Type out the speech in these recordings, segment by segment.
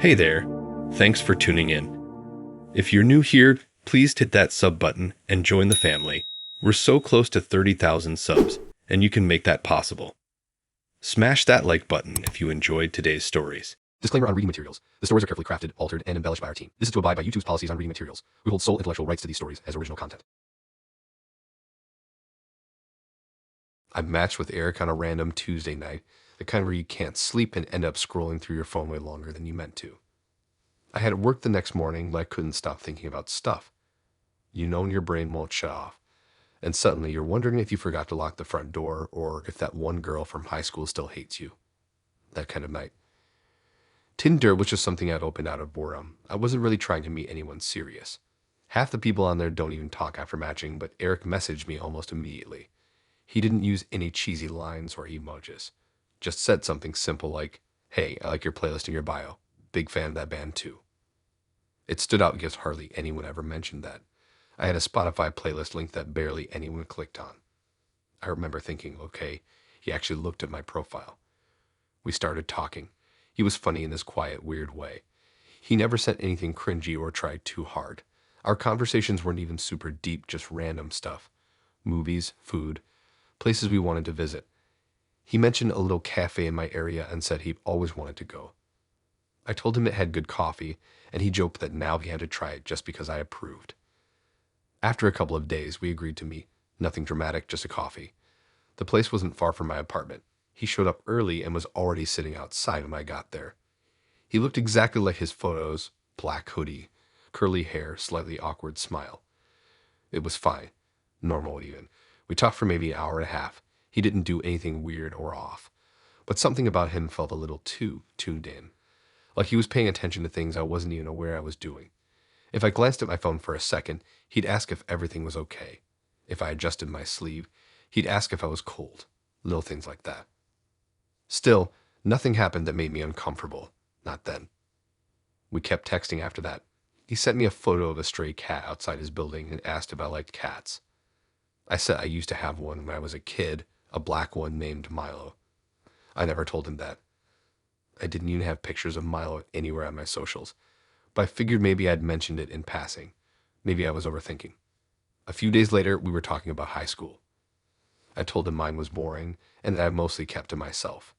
Hey there. Thanks for tuning in. If you're new here, please hit that sub button and join the family. We're so close to 30,000 subs, and you can make that possible. Smash that like button if you enjoyed today's stories. Disclaimer on reading materials. The stories are carefully crafted, altered, and embellished by our team. This is to abide by YouTube's policies on reading materials. We hold sole intellectual rights to these stories as original content. I matched with Eric on a random Tuesday night, the kind where you can't sleep and end up scrolling through your phone way longer than you meant to. I had work the next morning, but I couldn't stop thinking about stuff. You know when your brain won't shut off, and suddenly you're wondering if you forgot to lock the front door or if that one girl from high school still hates you. That kind of night. Tinder was just something I'd opened out of boredom. I wasn't really trying to meet anyone serious. Half the people on there don't even talk after matching, but Eric messaged me almost immediately. He didn't use any cheesy lines or emojis. Just said something simple like, "Hey, I like your playlist in your bio. Big fan of that band too." It stood out because hardly anyone ever mentioned that. I had a Spotify playlist link that barely anyone clicked on. I remember thinking, okay, he actually looked at my profile. We started talking. He was funny in this quiet, weird way. He never said anything cringy or tried too hard. Our conversations weren't even super deep, just random stuff. Movies, food, places we wanted to visit. He mentioned a little cafe in my area and said he always wanted to go. I told him it had good coffee, and he joked that now he had to try it just because I approved. After a couple of days, we agreed to meet. Nothing dramatic, just a coffee. The place wasn't far from my apartment. He showed up early and was already sitting outside when I got there. He looked exactly like his photos, black hoodie, curly hair, slightly awkward smile. It was fine, normal even. We talked for maybe an hour and a half. He didn't do anything weird or off, but something about him felt a little too tuned in, like he was paying attention to things I wasn't even aware I was doing. If I glanced at my phone for a second, he'd ask if everything was okay. If I adjusted my sleeve, he'd ask if I was cold. Little things like that. Still, nothing happened that made me uncomfortable. Not then. We kept texting after that. He sent me a photo of a stray cat outside his building and asked if I liked cats. I said I used to have one when I was a kid, a black one named Milo. I never told him that. I didn't even have pictures of Milo anywhere on my socials, but I figured maybe I'd mentioned it in passing. Maybe I was overthinking. A few days later, we were talking about high school. I told him mine was boring and that I mostly kept to myself.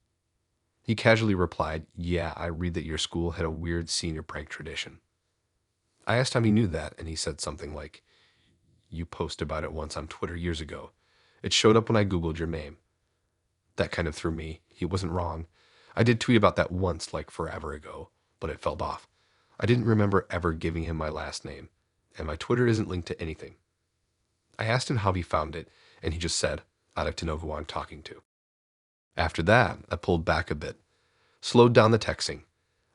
He casually replied, "Yeah, I read that your school had a weird senior prank tradition." I asked how he knew that, and he said something like, "You posted about it once on Twitter years ago. It showed up when I Googled your name." That kind of threw me. He wasn't wrong. I did tweet about that once, like forever ago, but it fell off. I didn't remember ever giving him my last name, and my Twitter isn't linked to anything. I asked him how he found it, and he just said, "I'd like to know who I'm talking to." After that, I pulled back a bit, slowed down the texting.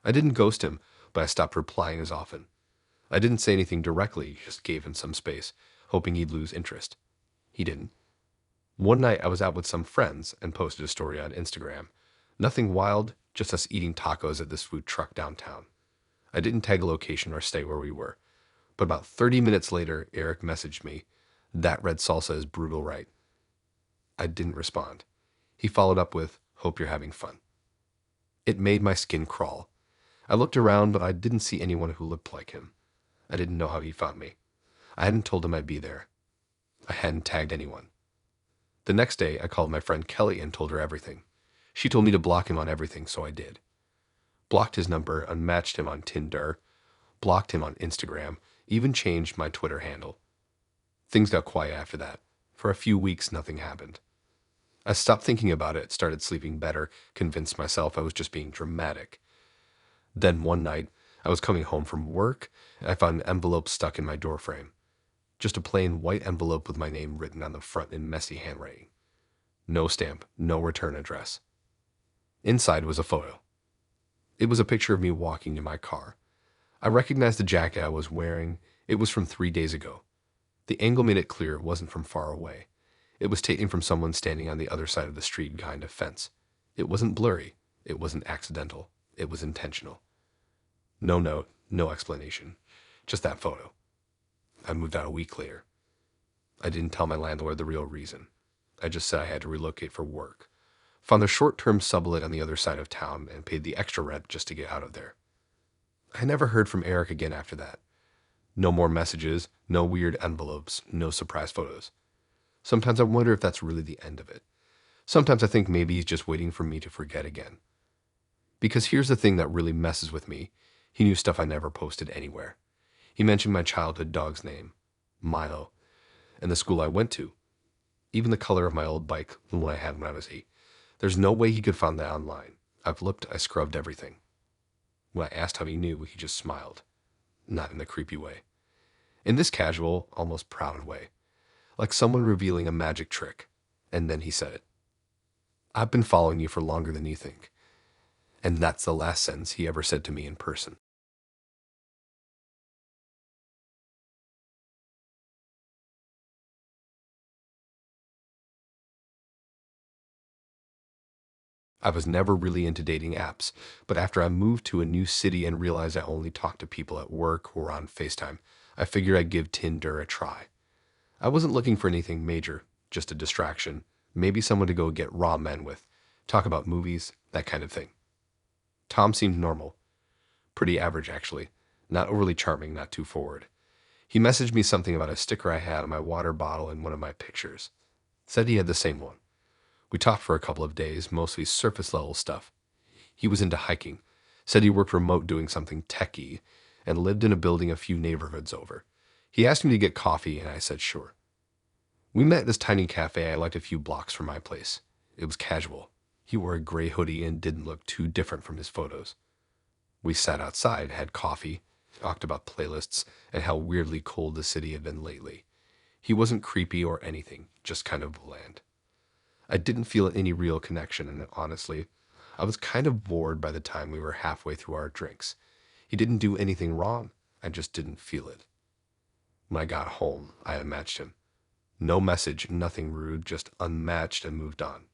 I didn't ghost him, but I stopped replying as often. I didn't say anything directly, just gave him some space, hoping he'd lose interest. He didn't. One night I was out with some friends and posted a story on Instagram. Nothing wild, just us eating tacos at this food truck downtown. I didn't tag a location or stay where we were. But about 30 minutes later, Eric messaged me, "That red salsa is brutal, right?" I didn't respond. He followed up with, "Hope you're having fun." It made my skin crawl. I looked around, but I didn't see anyone who looked like him. I didn't know how he found me. I hadn't told him I'd be there. I hadn't tagged anyone. The next day, I called my friend Kelly and told her everything. She told me to block him on everything, so I did. Blocked his number, unmatched him on Tinder, blocked him on Instagram, even changed my Twitter handle. Things got quiet after that. For a few weeks, nothing happened. I stopped thinking about it, started sleeping better, convinced myself I was just being dramatic. Then one night, I was coming home from work, and I found an envelope stuck in my doorframe. Just a plain white envelope with my name written on the front in messy handwriting. No stamp, no return address. Inside was a photo. It was a picture of me walking to my car. I recognized the jacket I was wearing. It was from 3 days ago. The angle made it clear it wasn't from far away. It was taken from someone standing on the other side of the street behind a fence. It wasn't blurry. It wasn't accidental. It was intentional. No note, no explanation. Just that photo. I moved out a week later. I didn't tell my landlord the real reason. I just said I had to relocate for work. Found a short-term sublet on the other side of town and paid the extra rent just to get out of there. I never heard from Eric again after that. No more messages, no weird envelopes, no surprise photos. Sometimes I wonder if that's really the end of it. Sometimes I think maybe he's just waiting for me to forget again. Because here's the thing that really messes with me. He knew stuff I never posted anywhere. He mentioned my childhood dog's name, Milo, and the school I went to. Even the color of my old bike, the one I had when I was 8. There's no way he could find that online. I've looked, I scrubbed everything. When I asked how he knew, he just smiled. Not in the creepy way. In this casual, almost proud way. Like someone revealing a magic trick. And then he said it. I've been following you for longer than you think. And that's the last sentence he ever said to me in person. I was never really into dating apps, but after I moved to a new city and realized I only talked to people at work or on FaceTime, I figured I'd give Tinder a try. I wasn't looking for anything major, just a distraction, maybe someone to go get raw men with, talk about movies, that kind of thing. Tom seemed normal. Pretty average, actually. Not overly charming, not too forward. He messaged me something about a sticker I had on my water bottle in one of my pictures. Said he had the same one. We talked for a couple of days, mostly surface level stuff. He was into hiking, said he worked remote doing something techy, and lived in a building a few neighborhoods over. He asked me to get coffee, and I said sure. We met at this tiny cafe I liked a few blocks from my place. It was casual. He wore a gray hoodie and didn't look too different from his photos. We sat outside, had coffee, talked about playlists, and how weirdly cold the city had been lately. He wasn't creepy or anything, just kind of bland. I didn't feel any real connection, and honestly, I was kind of bored by the time we were halfway through our drinks. He didn't do anything wrong, I just didn't feel it. When I got home, I unmatched him. No message, nothing rude, just unmatched and moved on.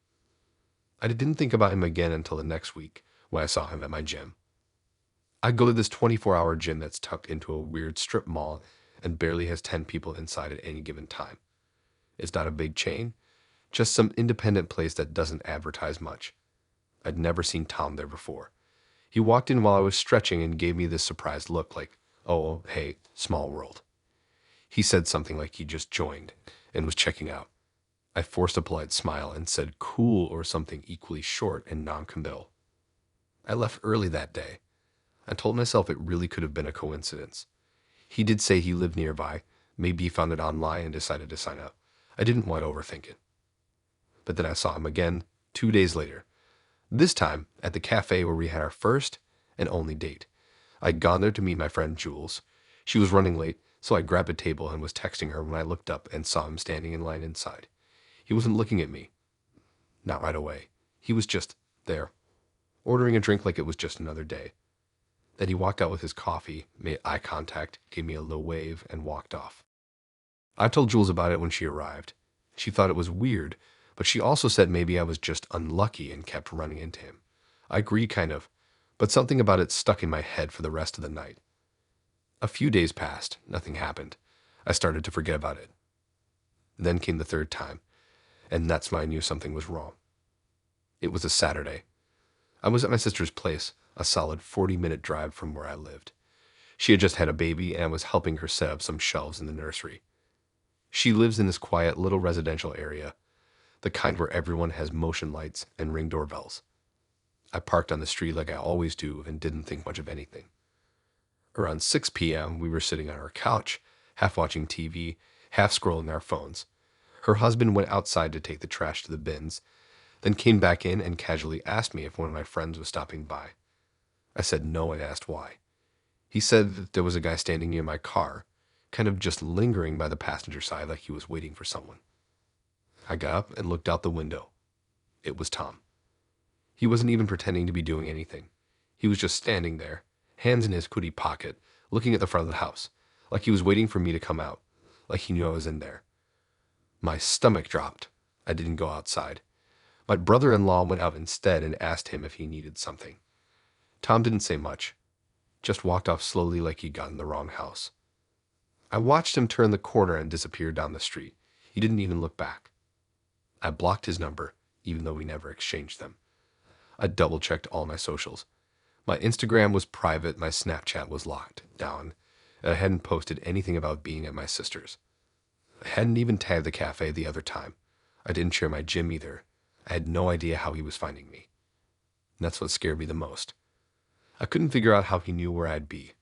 I didn't think about him again until the next week, when I saw him at my gym. I go to this 24-hour gym that's tucked into a weird strip mall and barely has 10 people inside at any given time. It's not a big chain, just some independent place that doesn't advertise much. I'd never seen Tom there before. He walked in while I was stretching and gave me this surprised look like, oh, hey, small world. He said something like he just joined and was checking out. I forced a polite smile and said cool or something equally short and non-committal. I left early that day. I told myself it really could have been a coincidence. He did say he lived nearby. Maybe he found it online and decided to sign up. I didn't want to overthink it. But then I saw him again 2 days later. This time at the cafe where we had our first and only date. I'd gone there to meet my friend Jules. She was running late, so I grabbed a table and was texting her when I looked up and saw him standing in line inside. He wasn't looking at me. Not right away. He was just there, ordering a drink like it was just another day. Then he walked out with his coffee, made eye contact, gave me a low wave, and walked off. I told Jules about it when she arrived. She thought it was weird, but she also said maybe I was just unlucky and kept running into him. I agreed kind of, but something about it stuck in my head for the rest of the night. A few days passed, nothing happened. I started to forget about it. Then came the third time, and that's when I knew something was wrong. It was a Saturday. I was at my sister's place, a solid 40-minute drive from where I lived. She had just had a baby and I was helping her set up some shelves in the nursery. She lives in this quiet little residential area, the kind where everyone has motion lights and ring doorbells. I parked on the street like I always do and didn't think much of anything. Around 6 p.m., we were sitting on our couch, half watching TV, half scrolling our phones. Her husband went outside to take the trash to the bins, then came back in and casually asked me if one of my friends was stopping by. I said no and asked why. He said that there was a guy standing near my car, kind of just lingering by the passenger side like he was waiting for someone. I got up and looked out the window. It was Tom. He wasn't even pretending to be doing anything. He was just standing there, hands in his hoodie pocket, looking at the front of the house, like he was waiting for me to come out, like he knew I was in there. My stomach dropped. I didn't go outside. My brother-in-law went out instead and asked him if he needed something. Tom didn't say much, just walked off slowly like he'd gotten the wrong house. I watched him turn the corner and disappear down the street. He didn't even look back. I blocked his number, even though we never exchanged them. I double-checked all my socials. My Instagram was private, my Snapchat was locked down, and I hadn't posted anything about being at my sister's. I hadn't even tagged the cafe the other time. I didn't share my gym either. I had no idea how he was finding me. And that's what scared me the most. I couldn't figure out how he knew where I'd be.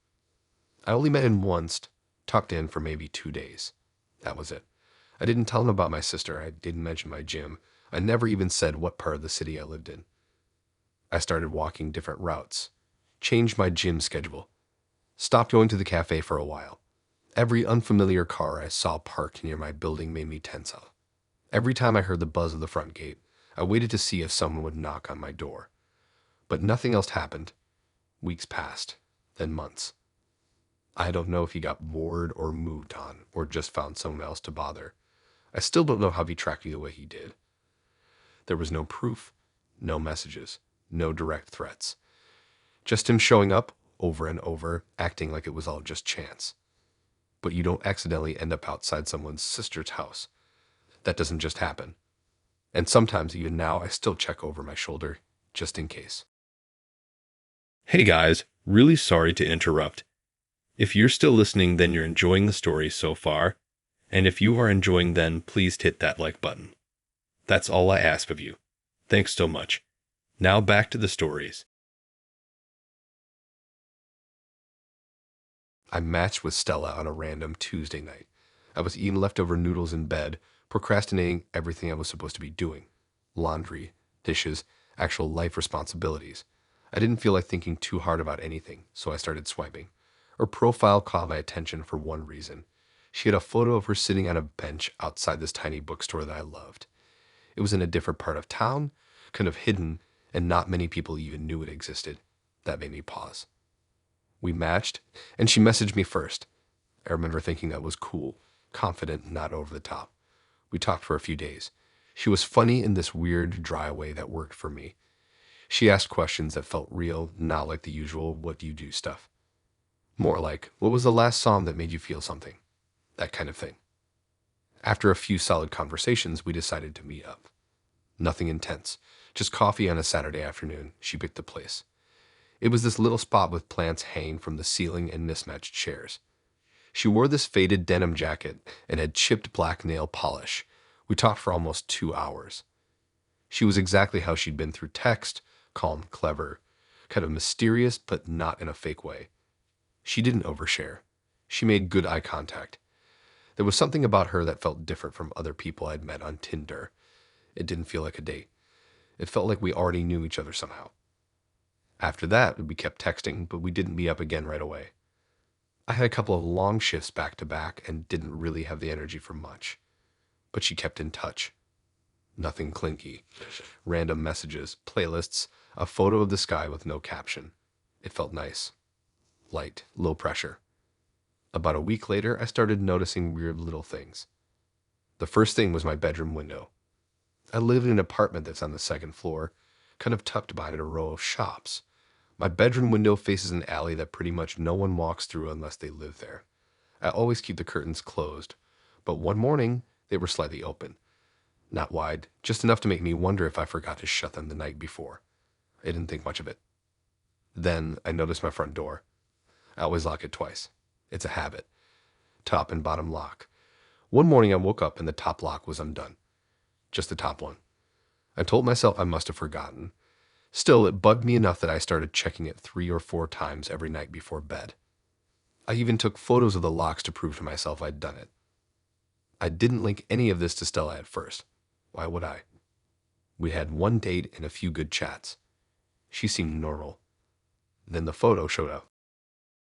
I only met him once, talked in for maybe 2 days. That was it. I didn't tell him about my sister. I didn't mention my gym. I never even said what part of the city I lived in. I started walking different routes, changed my gym schedule, stopped going to the cafe for a while. Every unfamiliar car I saw parked near my building made me tense up. Every time I heard the buzz of the front gate, I waited to see if someone would knock on my door. But nothing else happened. Weeks passed, then months. I don't know if he got bored or moved on, or just found someone else to bother. I still don't know how he tracked me the way he did. There was no proof, no messages, no direct threats. Just him showing up over and over, acting like it was all just chance. But you don't accidentally end up outside someone's sister's house. That doesn't just happen. And sometimes, even now, I still check over my shoulder, just in case. Hey guys, really sorry to interrupt. If you're still listening, then you're enjoying the story so far. And if you are enjoying, then please hit that like button. That's all I ask of you. Thanks so much. Now back to the stories. I matched with Stella on a random Tuesday night. I was eating leftover noodles in bed, procrastinating everything I was supposed to be doing. Laundry, dishes, actual life responsibilities. I didn't feel like thinking too hard about anything, so I started swiping. Her profile caught my attention for one reason. She had a photo of her sitting on a bench outside this tiny bookstore that I loved. It was in a different part of town, kind of hidden, and not many people even knew it existed. That made me pause. We matched, and she messaged me first. I remember thinking that was cool, confident, not over the top. We talked for a few days. She was funny in this weird, dry way that worked for me. She asked questions that felt real, not like the usual "what do you do" stuff. More like, what was the last song that made you feel something? That kind of thing. After a few solid conversations, we decided to meet up. Nothing intense, just coffee on a Saturday afternoon. She picked the place. It was this little spot with plants hanging from the ceiling and mismatched chairs. She wore this faded denim jacket and had chipped black nail polish. We talked for almost 2 hours. She was exactly how she'd been through text, calm, clever, kind of mysterious, but not in a fake way. She didn't overshare. She made good eye contact. There was something about her that felt different from other people I'd met on Tinder. It didn't feel like a date. It felt like we already knew each other somehow. After that, we kept texting, but we didn't meet up again right away. I had a couple of long shifts back to back and didn't really have the energy for much. But she kept in touch. Nothing clinky. Random messages, playlists, a photo of the sky with no caption. It felt nice. Light, low pressure. About a week later, I started noticing weird little things. The first thing was my bedroom window. I live in an apartment that's on the second floor, kind of tucked behind a row of shops. My bedroom window faces an alley that pretty much no one walks through unless they live there. I always keep the curtains closed, but one morning they were slightly open. Not wide, just enough to make me wonder if I forgot to shut them the night before. I didn't think much of it. Then I noticed my front door. I always lock it twice. It's a habit. Top and bottom lock. One morning I woke up and the top lock was undone. Just the top one. I told myself I must have forgotten. Still, it bugged me enough that I started checking it 3 or 4 times every night before bed. I even took photos of the locks to prove to myself I'd done it. I didn't link any of this to Stella at first. Why would I? We had one date and a few good chats. She seemed normal. Then the photo showed up.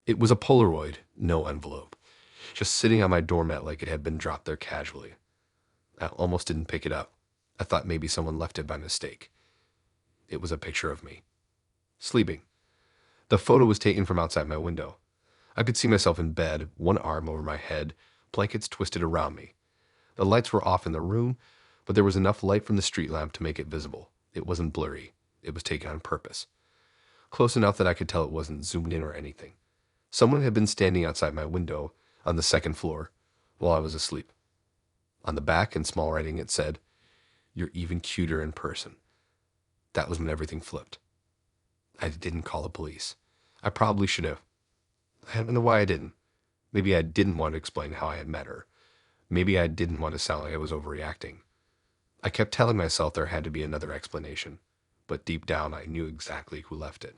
It was a Polaroid, no envelope, just sitting on my doormat like it had been dropped there casually. I almost didn't pick it up. I thought maybe someone left it by mistake. It was a picture of me, sleeping. The photo was taken from outside my window. I could see myself in bed, one arm over my head, blankets twisted around me. The lights were off in the room, but there was enough light from the street lamp to make it visible. It wasn't blurry. It was taken on purpose. Close enough that I could tell it wasn't zoomed in or anything. Someone had been standing outside my window on the second floor while I was asleep. On the back, in small writing, it said, "You're even cuter in person." That was when everything flipped. I didn't call the police. I probably should have. I don't know why I didn't. Maybe I didn't want to explain how I had met her. Maybe I didn't want to sound like I was overreacting. I kept telling myself there had to be another explanation, but deep down I knew exactly who left it.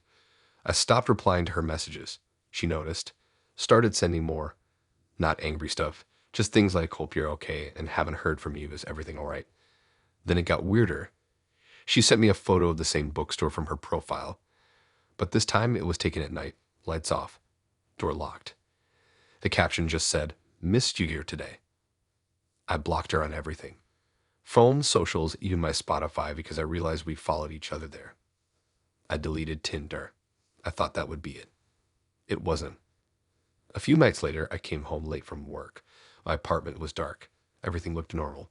I stopped replying to her messages. She noticed, started sending more. Not angry stuff, just things like hope you're okay and haven't heard from you, is everything all right? Then it got weirder. She sent me a photo of the same bookstore from her profile, but this time it was taken at night, lights off, door locked. The caption just said, "Missed you here today." I blocked her on everything. Phone, socials, even my Spotify, because I realized we followed each other there. I deleted Tinder. I thought that would be it. It wasn't. A few nights later, I came home late from work. My apartment was dark. Everything looked normal.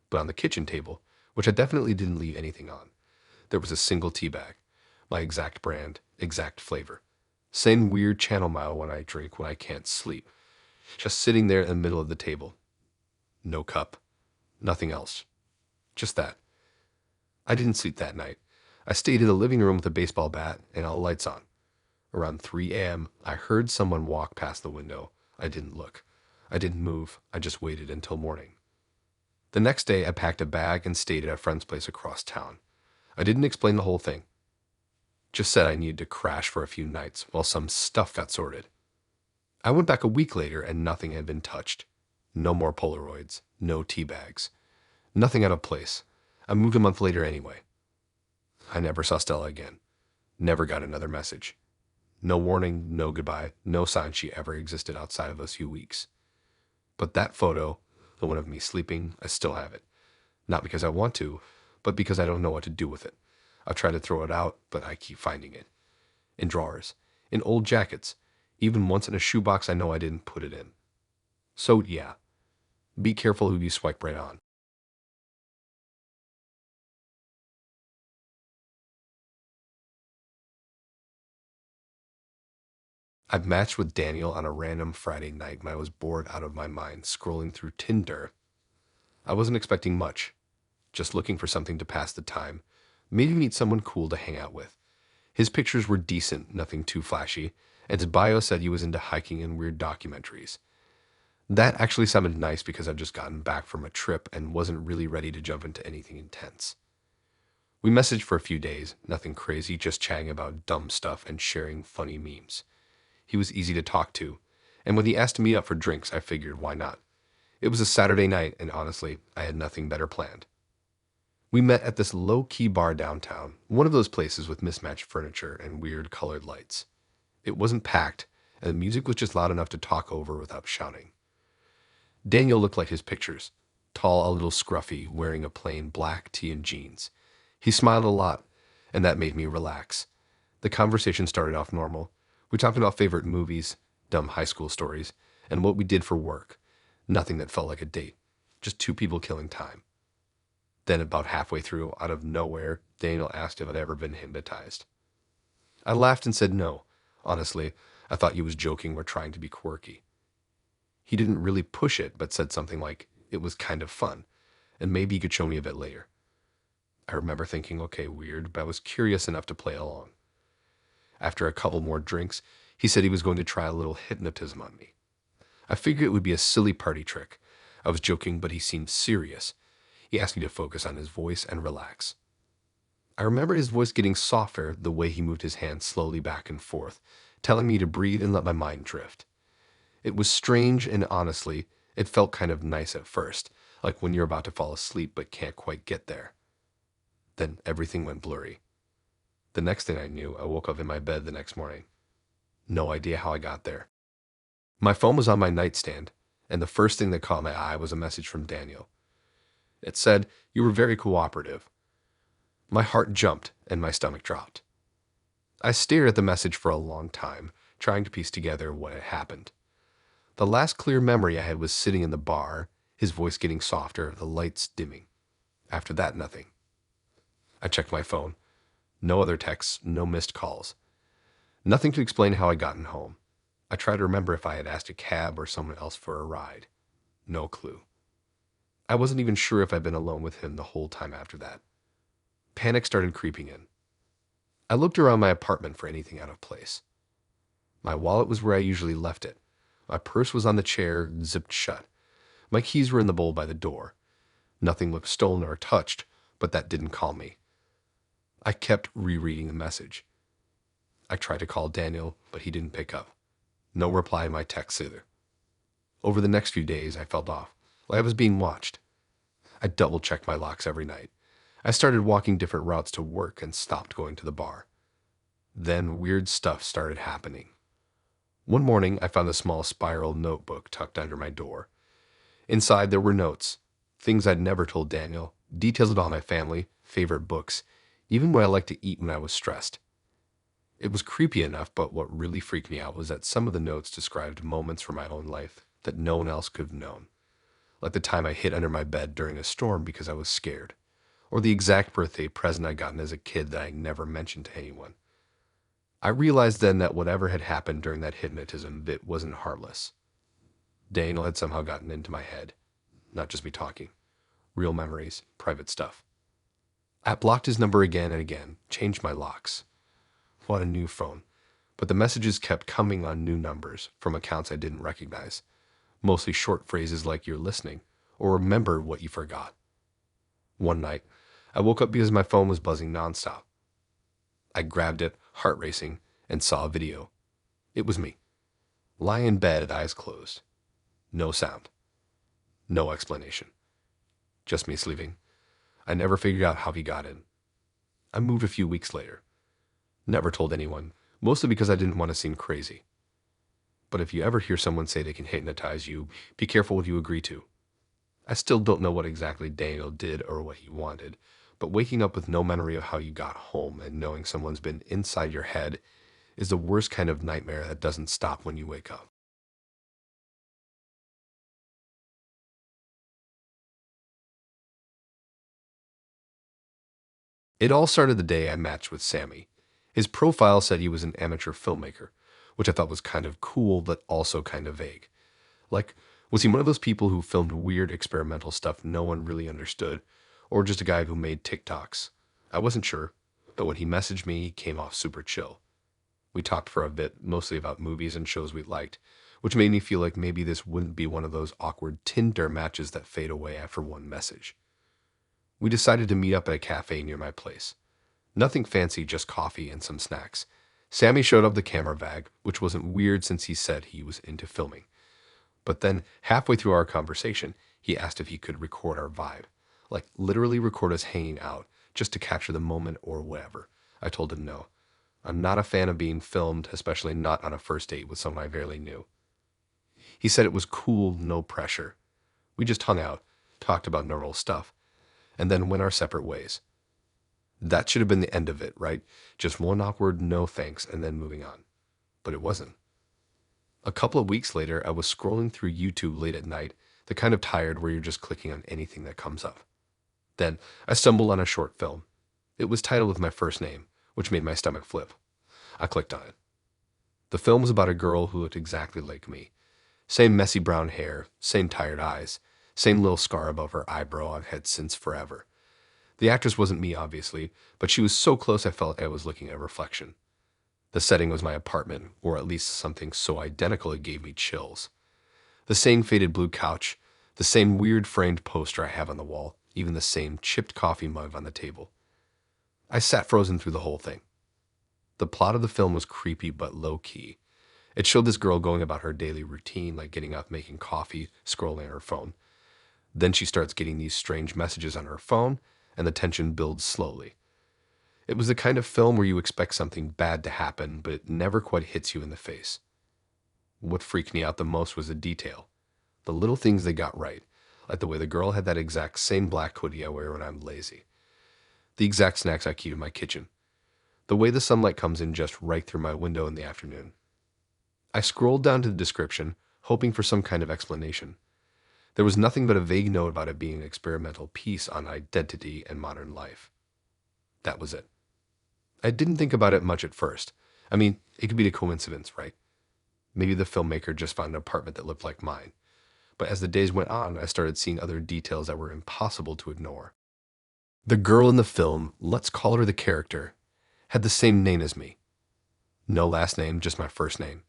But on the kitchen table, which I definitely didn't leave anything on, there was a single tea bag. My exact brand, exact flavor. Same weird chamomile when I drink when I can't sleep. Just sitting there in the middle of the table. No cup. Nothing else. Just that. I didn't sleep that night. I stayed in the living room with a baseball bat and all the lights on. Around 3 a.m., I heard someone walk past the window. I didn't look. I didn't move. I just waited until morning. The next day, I packed a bag and stayed at a friend's place across town. I didn't explain the whole thing. Just said I needed to crash for a few nights while some stuff got sorted. I went back a week later and nothing had been touched. No more Polaroids. No tea bags. Nothing out of place. I moved a month later anyway. I never saw Stella again. Never got another message. No warning, no goodbye, no sign she ever existed outside of a few weeks. But that photo, the one of me sleeping, I still have it. Not because I want to, but because I don't know what to do with it. I've tried to throw it out, but I keep finding it. In drawers, in old jackets, even once in a shoebox I know I didn't put it in. So yeah, be careful who you swipe right on. I matched with Daniel on a random Friday night when I was bored out of my mind scrolling through Tinder. I wasn't expecting much, just looking for something to pass the time, maybe meet someone cool to hang out with. His pictures were decent, nothing too flashy, and his bio said he was into hiking and weird documentaries. That actually sounded nice because I'd just gotten back from a trip and wasn't really ready to jump into anything intense. We messaged for a few days, nothing crazy, just chatting about dumb stuff and sharing funny memes. He was easy to talk to, and when he asked to meet up for drinks, I figured why not. It was a Saturday night, and honestly, I had nothing better planned. We met at this low-key bar downtown, one of those places with mismatched furniture and weird colored lights. It wasn't packed, and the music was just loud enough to talk over without shouting. Daniel looked like his pictures, tall, a little scruffy, wearing a plain black tee and jeans. He smiled a lot, and that made me relax. The conversation started off normal. We talked about favorite movies, dumb high school stories, and what we did for work. Nothing that felt like a date, just two people killing time. Then about halfway through, out of nowhere, Daniel asked if I'd ever been hypnotized. I laughed and said no. Honestly, I thought he was joking or trying to be quirky. He didn't really push it, but said something like, it was kind of fun, and maybe he could show me a bit later. I remember thinking, okay, weird, but I was curious enough to play along. After a couple more drinks, he said he was going to try a little hypnotism on me. I figured it would be a silly party trick. I was joking, but he seemed serious. He asked me to focus on his voice and relax. I remember his voice getting softer the way he moved his hands slowly back and forth, telling me to breathe and let my mind drift. It was strange, and honestly, it felt kind of nice at first, like when you're about to fall asleep but can't quite get there. Then everything went blurry. The next thing I knew, I woke up in my bed the next morning. No idea how I got there. My phone was on my nightstand, and the first thing that caught my eye was a message from Daniel. It said, "You were very cooperative." My heart jumped and my stomach dropped. I stared at the message for a long time, trying to piece together what had happened. The last clear memory I had was sitting in the bar, his voice getting softer, the lights dimming. After that, nothing. I checked my phone. No other texts, no missed calls. Nothing to explain how I gotten home. I tried to remember if I had asked a cab or someone else for a ride. No clue. I wasn't even sure if I'd been alone with him the whole time after that. Panic started creeping in. I looked around my apartment for anything out of place. My wallet was where I usually left it. My purse was on the chair, zipped shut. My keys were in the bowl by the door. Nothing looked stolen or touched, but that didn't calm me. I kept rereading the message. I tried to call Daniel, but he didn't pick up. No reply to my texts either. Over the next few days, I felt off, like I was being watched. I double-checked my locks every night. I started walking different routes to work and stopped going to the bar. Then weird stuff started happening. One morning, I found a small spiral notebook tucked under my door. Inside, there were notes, things I'd never told Daniel, details about my family, favorite books, even what I liked to eat when I was stressed. It was creepy enough, but what really freaked me out was that some of the notes described moments from my own life that no one else could have known. Like the time I hid under my bed during a storm because I was scared, or the exact birthday present I'd gotten as a kid that I never mentioned to anyone. I realized then that whatever had happened during that hypnotism bit wasn't harmless. Daniel had somehow gotten into my head. Not just me talking. Real memories, private stuff. I blocked his number again and again, changed my locks. Bought a new phone, but the messages kept coming on new numbers from accounts I didn't recognize. Mostly short phrases like "you're listening" or "remember what you forgot." One night, I woke up because my phone was buzzing nonstop. I grabbed it, heart racing, and saw a video. It was me. Lying in bed, eyes closed. No sound. No explanation. Just me sleeping. I never figured out how he got in. I moved a few weeks later. Never told anyone, mostly because I didn't want to seem crazy. But if you ever hear someone say they can hypnotize you, be careful what you agree to. I still don't know what exactly Daniel did or what he wanted, but waking up with no memory of how you got home and knowing someone's been inside your head is the worst kind of nightmare that doesn't stop when you wake up. It all started the day I matched with Sammy. His profile said he was an amateur filmmaker, which I thought was kind of cool, but also kind of vague. Like, was he one of those people who filmed weird experimental stuff no one really understood, or just a guy who made TikToks? I wasn't sure, but when he messaged me, he came off super chill. We talked for a bit, mostly about movies and shows we liked, which made me feel like maybe this wouldn't be one of those awkward Tinder matches that fade away after one message. We decided to meet up at a cafe near my place. Nothing fancy, just coffee and some snacks. Sammy showed up the camera bag, which wasn't weird since he said he was into filming. But then, halfway through our conversation, he asked if he could record our vibe. Like, literally record us hanging out, just to capture the moment or whatever. I told him no. I'm not a fan of being filmed, especially not on a first date with someone I barely knew. He said it was cool, no pressure. We just hung out, talked about normal stuff, and then went our separate ways. That should have been the end of it, right? Just one awkward no thanks and then moving on. But it wasn't. A couple of weeks later, I was scrolling through YouTube late at night, the kind of tired where you're just clicking on anything that comes up. Then I stumbled on a short film. It was titled with my first name, which made my stomach flip. I clicked on it. The film was about a girl who looked exactly like me. Same messy brown hair, same tired eyes, same little scar above her eyebrow I've had since forever. The actress wasn't me, obviously, but she was so close I felt I was looking at a reflection. The setting was my apartment, or at least something so identical it gave me chills. The same faded blue couch, the same weird framed poster I have on the wall, even the same chipped coffee mug on the table. I sat frozen through the whole thing. The plot of the film was creepy but low-key. It showed this girl going about her daily routine, like getting up, making coffee, scrolling on her phone. Then she starts getting these strange messages on her phone, and the tension builds slowly. It was the kind of film where you expect something bad to happen, but it never quite hits you in the face. What freaked me out the most was the detail. The little things they got right, like the way the girl had that exact same black hoodie I wear when I'm lazy. The exact snacks I keep in my kitchen. The way the sunlight comes in just right through my window in the afternoon. I scrolled down to the description, hoping for some kind of explanation. There was nothing but a vague note about it being an experimental piece on identity and modern life. That was it. I didn't think about it much at first. I mean, it could be a coincidence, right? Maybe the filmmaker just found an apartment that looked like mine. But as the days went on, I started seeing other details that were impossible to ignore. The girl in the film, let's call her the character, had the same name as me. No last name, just my first name.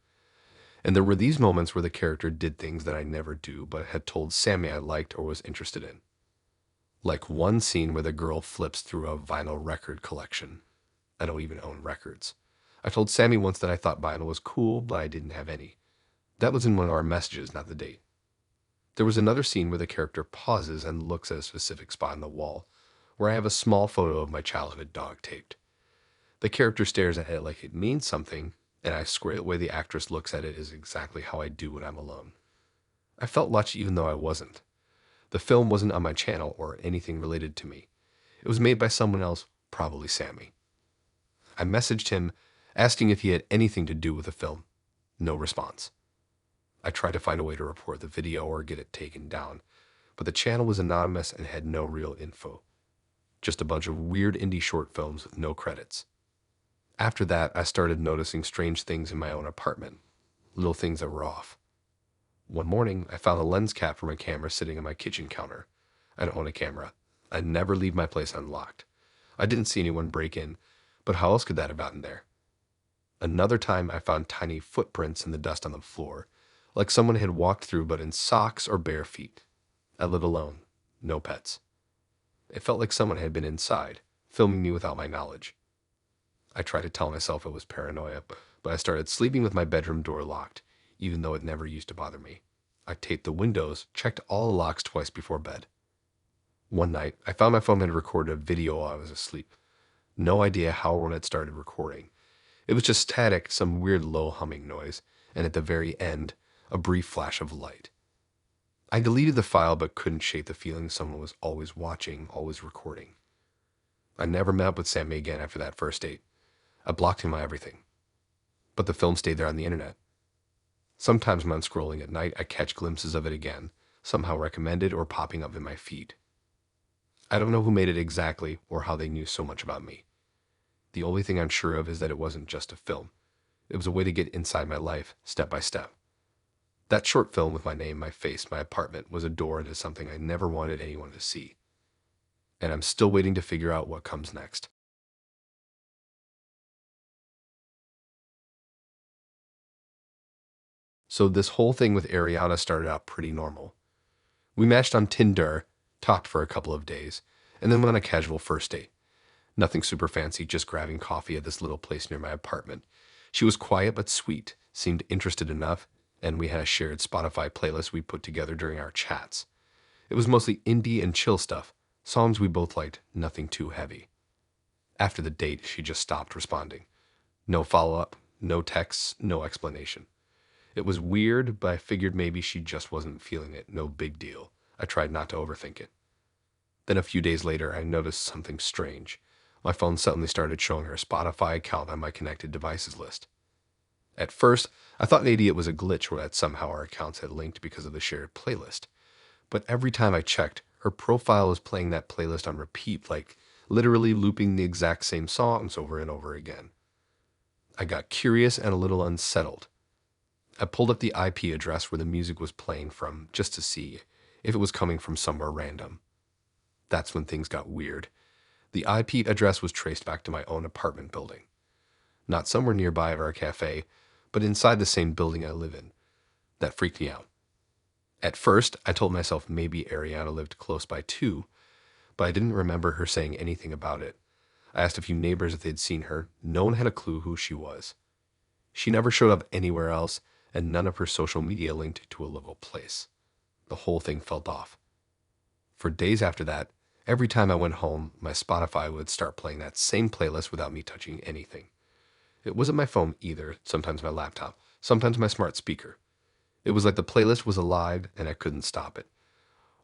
And there were these moments where the character did things that I never do, but had told Sammy I liked or was interested in. Like one scene where the girl flips through a vinyl record collection. I don't even own records. I told Sammy once that I thought vinyl was cool, but I didn't have any. That was in one of our messages, not the date. There was another scene where the character pauses and looks at a specific spot on the wall, where I have a small photo of my childhood dog taped. The character stares at it like it means something, and I swear the way the actress looks at it is exactly how I do when I'm alone. I felt lucky even though I wasn't. The film wasn't on my channel or anything related to me. It was made by someone else, probably Sammy. I messaged him, asking if he had anything to do with the film. No response. I tried to find a way to report the video or get it taken down, but the channel was anonymous and had no real info. Just a bunch of weird indie short films with no credits. After that, I started noticing strange things in my own apartment, little things that were off. One morning, I found a lens cap for my camera sitting on my kitchen counter. I don't own a camera. I never leave my place unlocked. I didn't see anyone break in, but how else could that have gotten there? Another time, I found tiny footprints in the dust on the floor, like someone had walked through but in socks or bare feet. I lived alone, no pets. It felt like someone had been inside, filming me without my knowledge. I tried to tell myself it was paranoia, but I started sleeping with my bedroom door locked, even though it never used to bother me. I taped the windows, checked all the locks twice before bed. One night, I found my phone had recorded a video while I was asleep. No idea how or when it started recording. It was just static, some weird low humming noise, and at the very end, a brief flash of light. I deleted the file but couldn't shake the feeling someone was always watching, always recording. I never met up with Sammy again after that first date. I blocked him on everything. But the film stayed there on the internet. Sometimes when I'm scrolling at night, I catch glimpses of it again, somehow recommended or popping up in my feed. I don't know who made it exactly or how they knew so much about me. The only thing I'm sure of is that it wasn't just a film. It was a way to get inside my life, step by step. That short film with my name, my face, my apartment was a door into something I never wanted anyone to see. And I'm still waiting to figure out what comes next. So this whole thing with Ariana started out pretty normal. We matched on Tinder, talked for a couple of days, and then went on a casual first date. Nothing super fancy, just grabbing coffee at this little place near my apartment. She was quiet but sweet, seemed interested enough, and we had a shared Spotify playlist we put together during our chats. It was mostly indie and chill stuff, songs we both liked, nothing too heavy. After the date, she just stopped responding. No follow-up, no texts, no explanation. It was weird, but I figured maybe she just wasn't feeling it, no big deal. I tried not to overthink it. Then a few days later, I noticed something strange. My phone suddenly started showing her Spotify account on my connected devices list. At first, I thought maybe it was a glitch or that somehow our accounts had linked because of the shared playlist. But every time I checked, her profile was playing that playlist on repeat, like literally looping the exact same songs over and over again. I got curious and a little unsettled. I pulled up the IP address where the music was playing from just to see if it was coming from somewhere random. That's when things got weird. The IP address was traced back to my own apartment building. Not somewhere nearby or a cafe, but inside the same building I live in. That freaked me out. At first, I told myself maybe Ariana lived close by too, but I didn't remember her saying anything about it. I asked a few neighbors if they'd seen her. No one had a clue who she was. She never showed up anywhere else, and none of her social media linked to a local place. The whole thing felt off. For days after that, every time I went home, my Spotify would start playing that same playlist without me touching anything. It wasn't my phone either, sometimes my laptop, sometimes my smart speaker. It was like the playlist was alive and I couldn't stop it.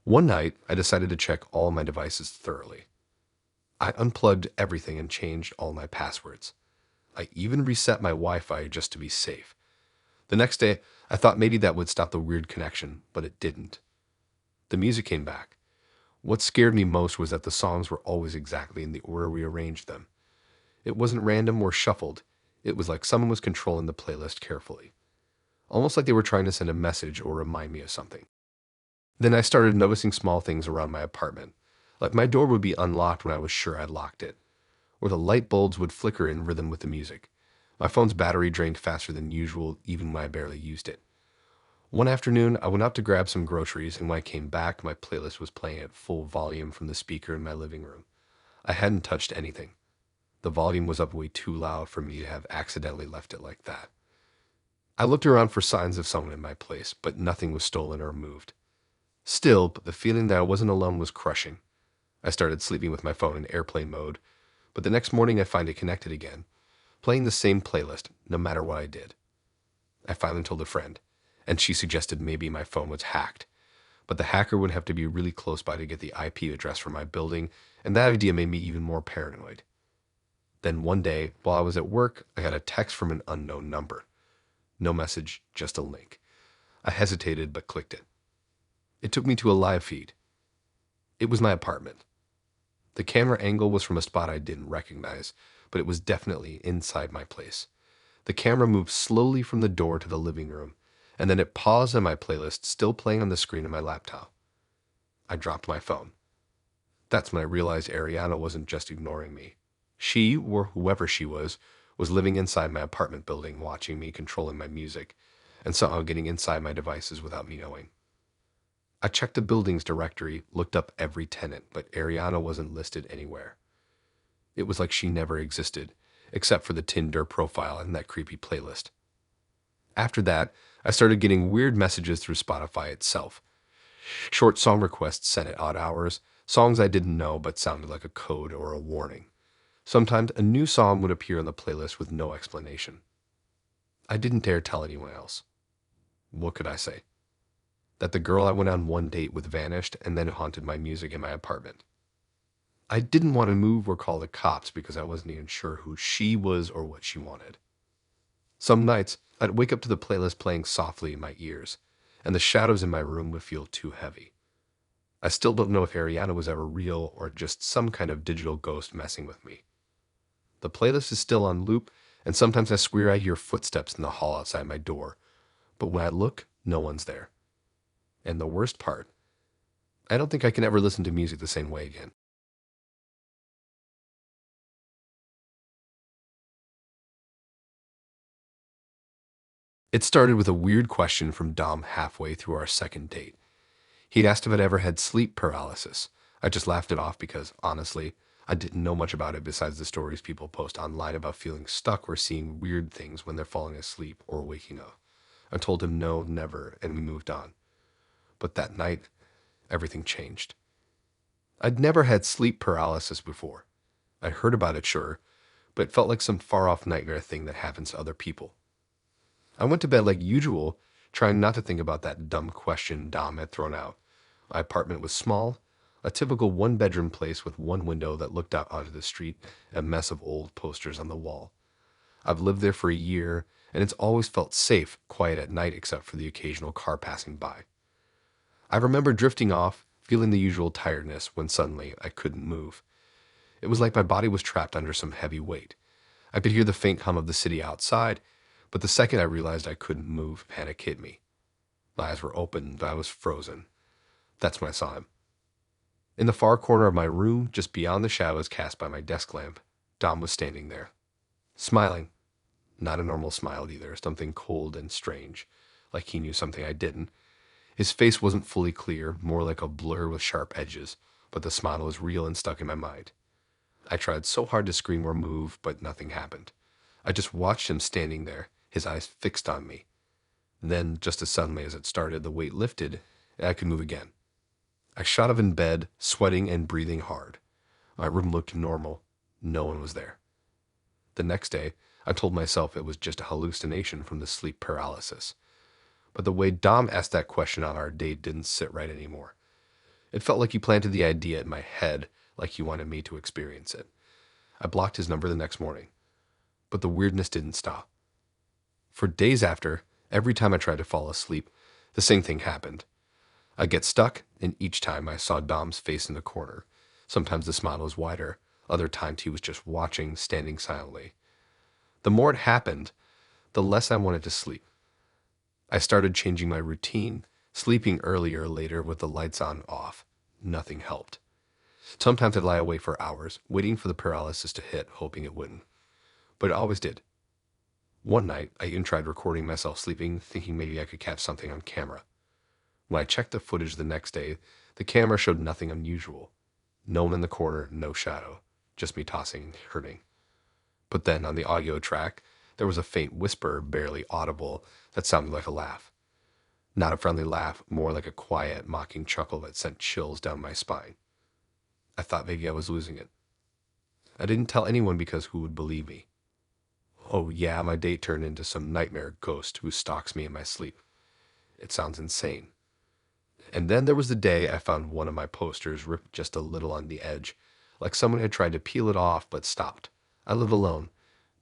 One night, I decided to check all my devices thoroughly. I unplugged everything and changed all my passwords. I even reset my Wi-Fi just to be safe. The next day, I thought maybe that would stop the weird connection, but it didn't. The music came back. What scared me most was that the songs were always exactly in the order we arranged them. It wasn't random or shuffled. It was like someone was controlling the playlist carefully. Almost like they were trying to send a message or remind me of something. Then I started noticing small things around my apartment. Like my door would be unlocked when I was sure I'd locked it. or the light bulbs would flicker in rhythm with the music. My phone's battery drained faster than usual, even when I barely used it. One afternoon, I went out to grab some groceries, and when I came back, my playlist was playing at full volume from the speaker in my living room. I hadn't touched anything. The volume was up way too loud for me to have accidentally left it like that. I looked around for signs of someone in my place, but nothing was stolen or moved. Still, the feeling that I wasn't alone was crushing. I started sleeping with my phone in airplane mode, but the next morning I find it connected again, playing the same playlist, no matter what I did. I finally told a friend, and she suggested maybe my phone was hacked, but the hacker would have to be really close by to get the IP address for my building, and that idea made me even more paranoid. Then one day, while I was at work, I got a text from an unknown number. No message, just a link. I hesitated but clicked it. It took me to a live feed. It was my apartment. The camera angle was from a spot I didn't recognize, but it was definitely inside my place. The camera moved slowly from the door to the living room, and then it paused on my playlist, still playing on the screen of my laptop. I dropped my phone. That's when I realized Ariana wasn't just ignoring me. She, or whoever she was living inside my apartment building, watching me, controlling my music, and somehow getting inside my devices without me knowing. I checked the building's directory, looked up every tenant, but Ariana wasn't listed anywhere. It was like she never existed, except for the Tinder profile and that creepy playlist. After that, I started getting weird messages through Spotify itself. Short song requests sent at odd hours, songs I didn't know but sounded like a code or a warning. Sometimes a new song would appear on the playlist with no explanation. I didn't dare tell anyone else. What could I say? That the girl I went on one date with vanished and then haunted my music in my apartment. I didn't want to move or call the cops because I wasn't even sure who she was or what she wanted. Some nights, I'd wake up to the playlist playing softly in my ears, and the shadows in my room would feel too heavy. I still don't know if Ariana was ever real or just some kind of digital ghost messing with me. The playlist is still on loop, and sometimes I swear I hear footsteps in the hall outside my door, but when I look, no one's there. And the worst part, I don't think I can ever listen to music the same way again. It started with a weird question from Dom halfway through our second date. He'd asked if I'd ever had sleep paralysis. I just laughed it off because, honestly, I didn't know much about it besides the stories people post online about feeling stuck or seeing weird things when they're falling asleep or waking up. I told him no, never, and we moved on. But that night, everything changed. I'd never had sleep paralysis before. I'd heard about it, sure, but it felt like some far-off nightmare thing that happens to other people. I went to bed like usual, trying not to think about that dumb question Dom had thrown out. My apartment was small, a typical one-bedroom place with one window that looked out onto the street and a mess of old posters on the wall. I've lived there for a year, and it's always felt safe, quiet at night except for the occasional car passing by. I remember drifting off, feeling the usual tiredness when suddenly I couldn't move. It was like my body was trapped under some heavy weight. I could hear the faint hum of the city outside, but the second I realized I couldn't move, panic hit me. My eyes were open, but I was frozen. That's when I saw him. In the far corner of my room, just beyond the shadows cast by my desk lamp, Dom was standing there, smiling. Not a normal smile either, something cold and strange, like he knew something I didn't. His face wasn't fully clear, more like a blur with sharp edges, but the smile was real and stuck in my mind. I tried so hard to scream or move, but nothing happened. I just watched him standing there, his eyes fixed on me. Then, just as suddenly as it started, the weight lifted, and I could move again. I shot up in bed, sweating and breathing hard. My room looked normal. No one was there. The next day, I told myself it was just a hallucination from the sleep paralysis. But the way Dom asked that question on our date didn't sit right anymore. It felt like he planted the idea in my head, like he wanted me to experience it. I blocked his number the next morning. But the weirdness didn't stop. For days after, every time I tried to fall asleep, the same thing happened. I'd get stuck, and each time I saw Dom's face in the corner. Sometimes the smile was wider, other times he was just watching, standing silently. The more it happened, the less I wanted to sleep. I started changing my routine, sleeping earlier or later with the lights on off. Nothing helped. Sometimes I'd lie awake for hours, waiting for the paralysis to hit, hoping it wouldn't. But it always did. One night, I even tried recording myself sleeping, thinking maybe I could catch something on camera. When I checked the footage the next day, the camera showed nothing unusual. No one in the corner, no shadow, just me tossing and turning. But then on the audio track, there was a faint whisper, barely audible, that sounded like a laugh. Not a friendly laugh, more like a quiet, mocking chuckle that sent chills down my spine. I thought maybe I was losing it. I didn't tell anyone because who would believe me? Oh yeah, my date turned into some nightmare ghost who stalks me in my sleep. It sounds insane. And then there was the day I found one of my posters ripped just a little on the edge, like someone had tried to peel it off but stopped. I live alone.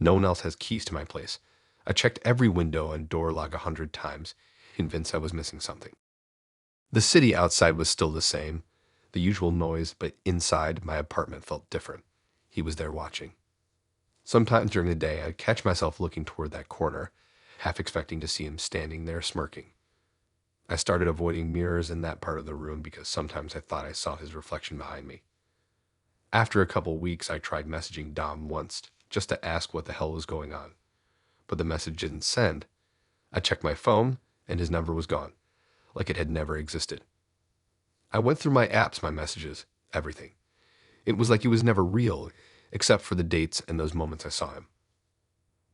No one else has keys to my place. I checked every window and door lock 100 times, convinced I was missing something. The city outside was still the same, the usual noise, but inside my apartment felt different. He was there watching. Sometimes during the day, I'd catch myself looking toward that corner, half expecting to see him standing there smirking. I started avoiding mirrors in that part of the room because sometimes I thought I saw his reflection behind me. After a couple weeks, I tried messaging Dom once, just to ask what the hell was going on. But the message didn't send. I checked my phone, and his number was gone, like it had never existed. I went through my apps, my messages, everything. It was like he was never real, except for the dates and those moments I saw him.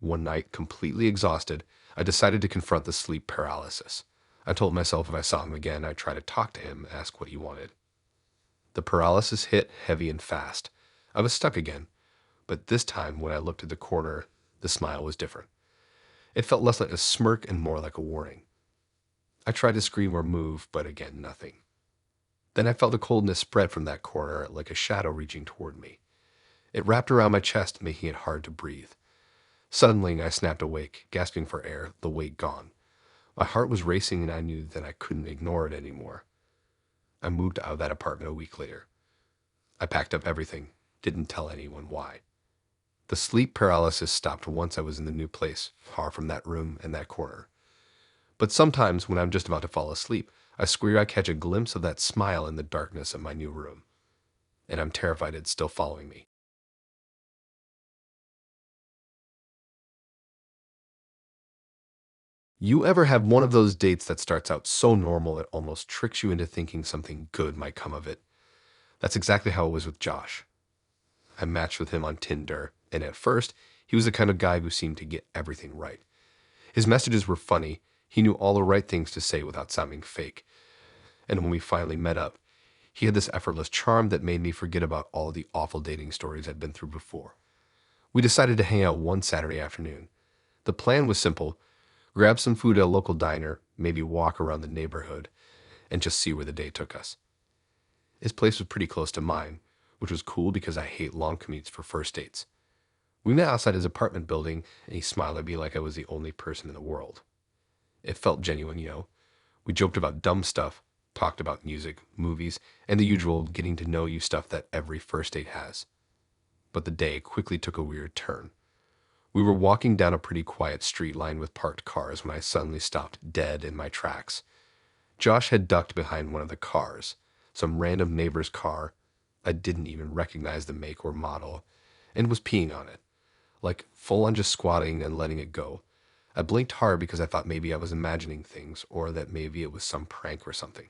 One night, completely exhausted, I decided to confront the sleep paralysis. I told myself if I saw him again, I'd try to talk to him, ask what he wanted. The paralysis hit heavy and fast. I was stuck again, but this time when I looked at the corner, the smile was different. It felt less like a smirk and more like a warning. I tried to scream or move, but again, nothing. Then I felt a coldness spread from that corner, like a shadow reaching toward me. It wrapped around my chest, making it hard to breathe. Suddenly, I snapped awake, gasping for air, the weight gone. My heart was racing and I knew that I couldn't ignore it anymore. I moved out of that apartment a week later. I packed up everything, didn't tell anyone why. The sleep paralysis stopped once I was in the new place, far from that room and that corner. But sometimes when I'm just about to fall asleep, I swear I catch a glimpse of that smile in the darkness of my new room. And I'm terrified it's still following me. You ever have one of those dates that starts out so normal it almost tricks you into thinking something good might come of it? That's exactly how it was with Josh. I matched with him on Tinder, and at first, he was the kind of guy who seemed to get everything right. His messages were funny, he knew all the right things to say without sounding fake. And when we finally met up, he had this effortless charm that made me forget about all the awful dating stories I'd been through before. We decided to hang out one Saturday afternoon. The plan was simple: grab some food at a local diner, maybe walk around the neighborhood, and just see where the day took us. His place was pretty close to mine, which was cool because I hate long commutes for first dates. We met outside his apartment building, and he smiled at me like I was the only person in the world. It felt genuine, you know. We joked about dumb stuff, talked about music, movies, and the usual getting to know you stuff that every first date has. But the day quickly took a weird turn. We were walking down a pretty quiet street lined with parked cars when I suddenly stopped dead in my tracks. Josh had ducked behind one of the cars, some random neighbor's car. I didn't even recognize the make or model, and was peeing on it, like full on just squatting and letting it go. I blinked hard because I thought maybe I was imagining things, or that maybe it was some prank or something.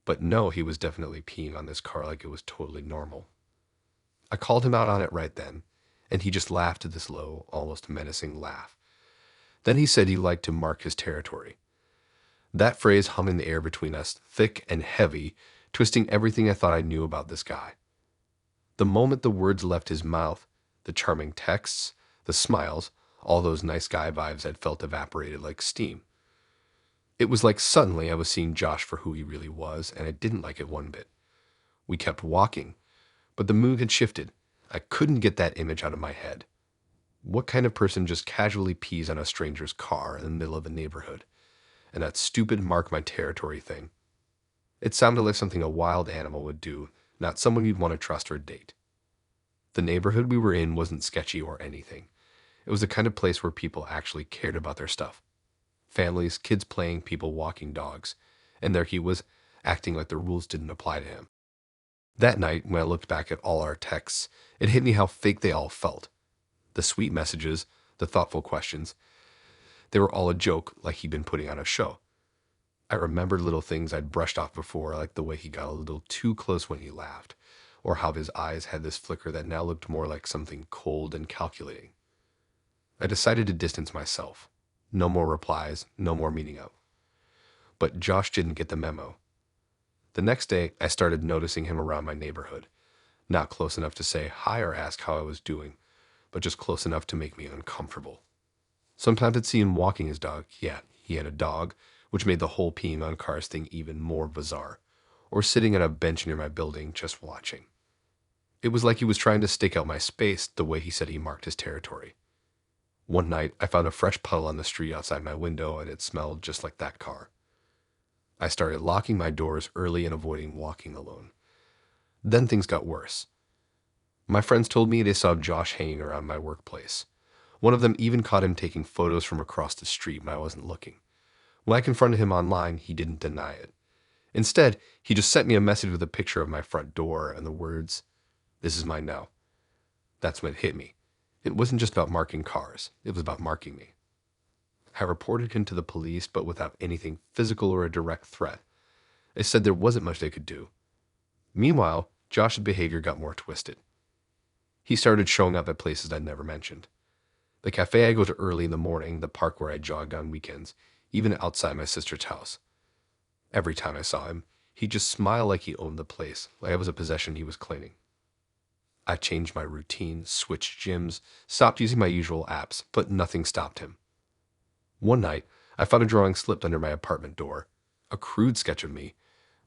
But no, he was definitely peeing on this car like it was totally normal. I called him out on it right then, and he just laughed at this low, almost menacing laugh. Then he said he liked to mark his territory. That phrase hung in the air between us, thick and heavy, twisting everything I thought I knew about this guy. The moment the words left his mouth, the charming texts, the smiles, all those nice guy vibes I'd felt evaporated like steam. It was like suddenly I was seeing Josh for who he really was, and I didn't like it one bit. We kept walking, but the mood had shifted. I couldn't get that image out of my head. What kind of person just casually pees on a stranger's car in the middle of a neighborhood? And that stupid mark my territory thing. It sounded like something a wild animal would do, not someone you'd want to trust or date. The neighborhood we were in wasn't sketchy or anything. It was the kind of place where people actually cared about their stuff. Families, kids playing, people walking dogs. And there he was, acting like the rules didn't apply to him. That night, when I looked back at all our texts, it hit me how fake they all felt. The sweet messages, the thoughtful questions, they were all a joke, like he'd been putting on a show. I remembered little things I'd brushed off before, like the way he got a little too close when he laughed, or how his eyes had this flicker that now looked more like something cold and calculating. I decided to distance myself. No more replies, no more meeting up. But Josh didn't get the memo. The next day, I started noticing him around my neighborhood. Not close enough to say hi or ask how I was doing, but just close enough to make me uncomfortable. Sometimes I'd see him walking his dog. Yeah, he had a dog, which made the whole peeing on cars thing even more bizarre. Or sitting on a bench near my building, just watching. It was like he was trying to stake out my space the way he said he marked his territory. One night, I found a fresh puddle on the street outside my window, and it smelled just like that car. I started locking my doors early and avoiding walking alone. Then things got worse. My friends told me they saw Josh hanging around my workplace. One of them even caught him taking photos from across the street when I wasn't looking. When I confronted him online, he didn't deny it. Instead, he just sent me a message with a picture of my front door and the words, "This is mine now." That's when it hit me. It wasn't just about marking cars. It was about marking me. I reported him to the police, but without anything physical or a direct threat. They said there wasn't much they could do. Meanwhile, Josh's behavior got more twisted. He started showing up at places I'd never mentioned. The cafe I go to early in the morning, the park where I jogged on weekends, even outside my sister's house. Every time I saw him, he'd just smile like he owned the place, like I was a possession he was claiming. I changed my routine, switched gyms, stopped using my usual apps, but nothing stopped him. One night, I found a drawing slipped under my apartment door, a crude sketch of me,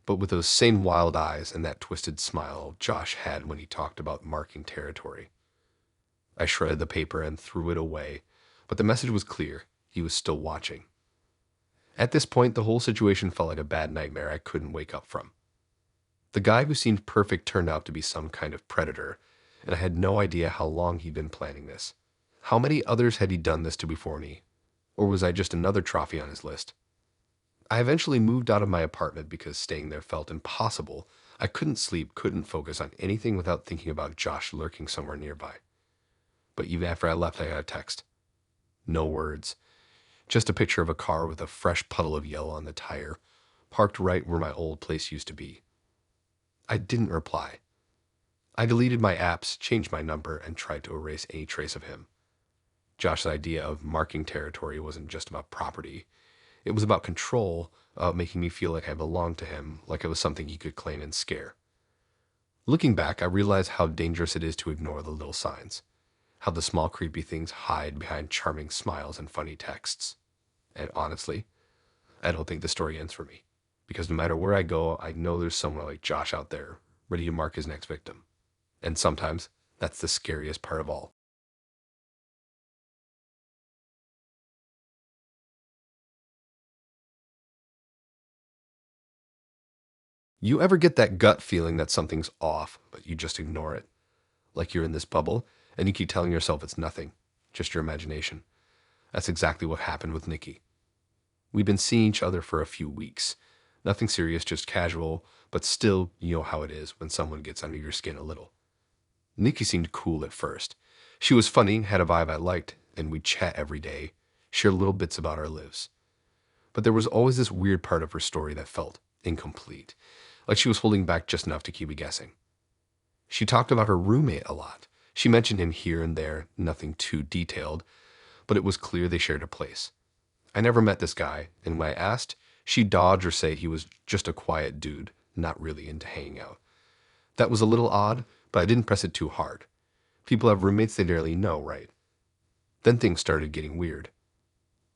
but with those same wild eyes and that twisted smile Josh had when he talked about marking territory. I shredded the paper and threw it away, but the message was clear. He was still watching. At this point, the whole situation felt like a bad nightmare I couldn't wake up from. The guy who seemed perfect turned out to be some kind of predator, and I had no idea how long he'd been planning this. How many others had he done this to before me? Or was I just another trophy on his list? I eventually moved out of my apartment because staying there felt impossible. I couldn't sleep, couldn't focus on anything without thinking about Josh lurking somewhere nearby. But even after I left, I got a text. No words. Just a picture of a car with a fresh puddle of yellow on the tire, parked right where my old place used to be. I didn't reply. I deleted my apps, changed my number, and tried to erase any trace of him. Josh's idea of marking territory wasn't just about property. It was about control, making me feel like I belonged to him, like it was something he could claim and scare. Looking back, I realized how dangerous it is to ignore the little signs, how the small creepy things hide behind charming smiles and funny texts. And honestly, I don't think the story ends for me, because no matter where I go, I know there's someone like Josh out there, ready to mark his next victim. And sometimes, that's the scariest part of all. You ever get that gut feeling that something's off, but you just ignore it? Like you're in this bubble, and you keep telling yourself it's nothing, just your imagination. That's exactly what happened with Nikki. We'd been seeing each other for a few weeks. Nothing serious, just casual, but still, you know how it is when someone gets under your skin a little. Nikki seemed cool at first. She was funny, had a vibe I liked, and we'd chat every day, share little bits about our lives. But there was always this weird part of her story that felt incomplete, like she was holding back just enough to keep me guessing. She talked about her roommate a lot. She mentioned him here and there, nothing too detailed, but it was clear they shared a place. I never met this guy, and when I asked, she'd dodge or say he was just a quiet dude, not really into hanging out. That was a little odd, but I didn't press it too hard. People have roommates they barely know, right? Then things started getting weird.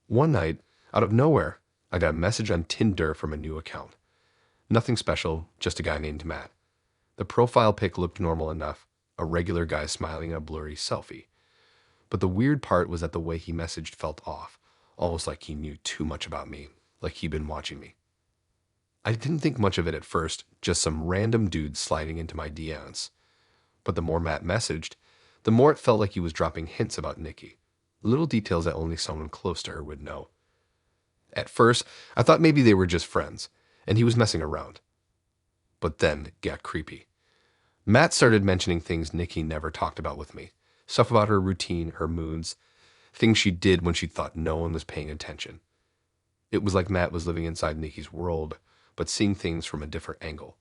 One night, out of nowhere, I got a message on Tinder from a new account. Nothing special, just a guy named Matt. The profile pic looked normal enough, a regular guy smiling in a blurry selfie. But the weird part was that the way he messaged felt off, almost like he knew too much about me, like he'd been watching me. I didn't think much of it at first, just some random dude sliding into my DMs. But the more Matt messaged, the more it felt like he was dropping hints about Nikki, little details that only someone close to her would know. At first, I thought maybe they were just friends, and he was messing around. But then it got creepy. Matt started mentioning things Nikki never talked about with me. Stuff about her routine, her moods, things she did when she thought no one was paying attention. It was like Matt was living inside Nikki's world, but seeing things from a different angle.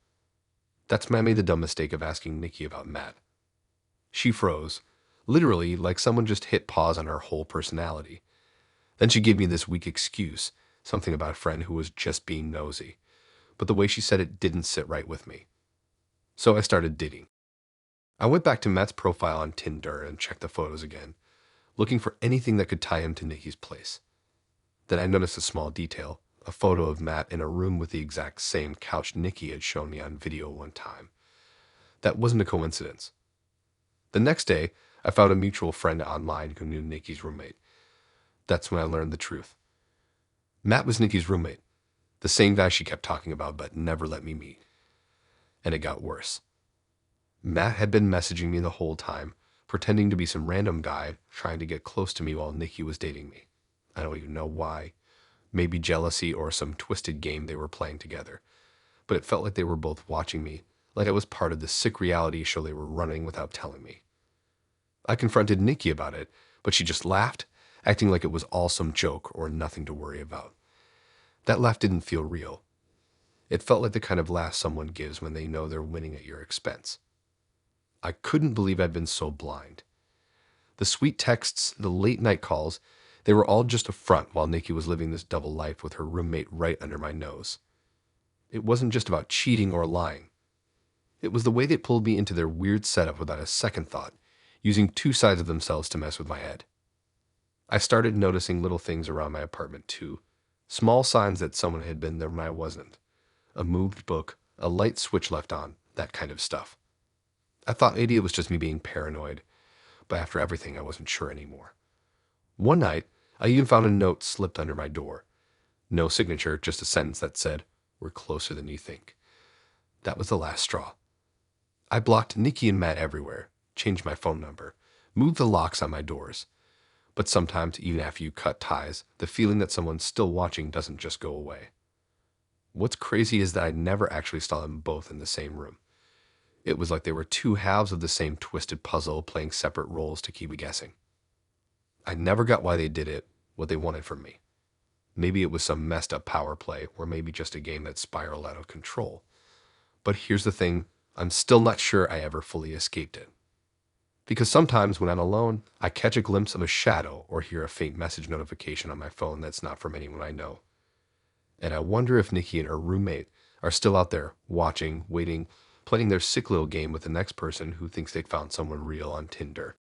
That's when I made the dumb mistake of asking Nikki about Matt. She froze, literally like someone just hit pause on her whole personality. Then she gave me this weak excuse, something about a friend who was just being nosy. But the way she said it didn't sit right with me. So I started digging. I went back to Matt's profile on Tinder and checked the photos again, looking for anything that could tie him to Nikki's place. Then I noticed a small detail, a photo of Matt in a room with the exact same couch Nikki had shown me on video one time. That wasn't a coincidence. The next day, I found a mutual friend online who knew Nikki's roommate. That's when I learned the truth. Matt was Nikki's roommate, the same guy she kept talking about but never let me meet. And it got worse. Matt had been messaging me the whole time, pretending to be some random guy trying to get close to me while Nikki was dating me. I don't even know why. Maybe jealousy or some twisted game they were playing together. But it felt like they were both watching me, like I was part of the sick reality show they were running without telling me. I confronted Nikki about it, but she just laughed, acting like it was all some joke or nothing to worry about. That laugh didn't feel real. It felt like the kind of laugh someone gives when they know they're winning at your expense. I couldn't believe I'd been so blind. The sweet texts, the late night calls, they were all just a front while Nikki was living this double life with her roommate right under my nose. It wasn't just about cheating or lying. It was the way they pulled me into their weird setup without a second thought, using two sides of themselves to mess with my head. I started noticing little things around my apartment too. Small signs that someone had been there when I wasn't. A moved book, a light switch left on, that kind of stuff. I thought maybe it was just me being paranoid, but after everything I wasn't sure anymore. One night, I even found a note slipped under my door. No signature, just a sentence that said, "We're closer than you think." That was the last straw. I blocked Nikki and Matt everywhere, changed my phone number, moved the locks on my doors. But sometimes, even after you cut ties, the feeling that someone's still watching doesn't just go away. What's crazy is that I never actually saw them both in the same room. It was like they were two halves of the same twisted puzzle playing separate roles to keep me guessing. I never got why they did it, what they wanted from me. Maybe it was some messed up power play, or maybe just a game that spiraled out of control. But here's the thing, I'm still not sure I ever fully escaped it. Because sometimes when I'm alone, I catch a glimpse of a shadow or hear a faint message notification on my phone that's not from anyone I know. And I wonder if Nikki and her roommate are still out there, watching, waiting, playing their sick little game with the next person who thinks they found someone real on Tinder.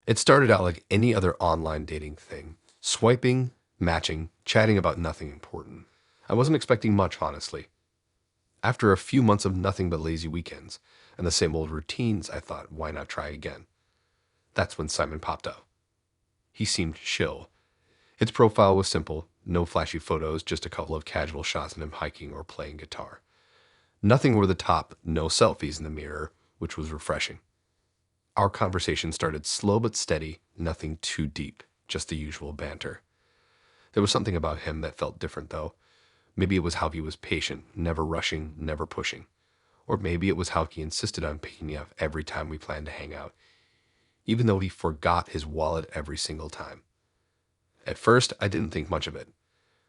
It started out like any other online dating thing. Swiping, matching, chatting about nothing important. I wasn't expecting much, honestly. After a few months of nothing but lazy weekends and the same old routines, I thought, why not try again? That's when Simon popped up. He seemed chill. His profile was simple, no flashy photos, just a couple of casual shots of him hiking or playing guitar. Nothing over the top, no selfies in the mirror, which was refreshing. Our conversation started slow but steady, nothing too deep, just the usual banter. There was something about him that felt different, though. Maybe it was how he was patient, never rushing, never pushing. Or maybe it was how he insisted on picking me up every time we planned to hang out, even though he forgot his wallet every single time. At first, I didn't think much of it.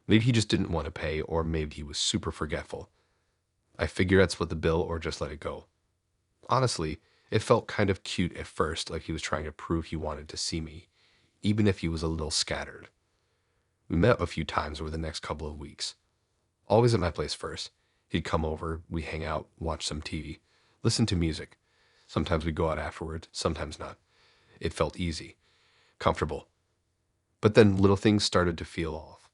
Maybe he just didn't want to pay, or maybe he was super forgetful. I figured I'd split the bill or just let it go. Honestly, it felt kind of cute at first, like he was trying to prove he wanted to see me, even if he was a little scattered. We met up a few times over the next couple of weeks. Always at my place first. He'd come over, we'd hang out, watch some TV, listen to music. Sometimes we'd go out afterward, sometimes not. It felt easy, comfortable. But then little things started to feel off.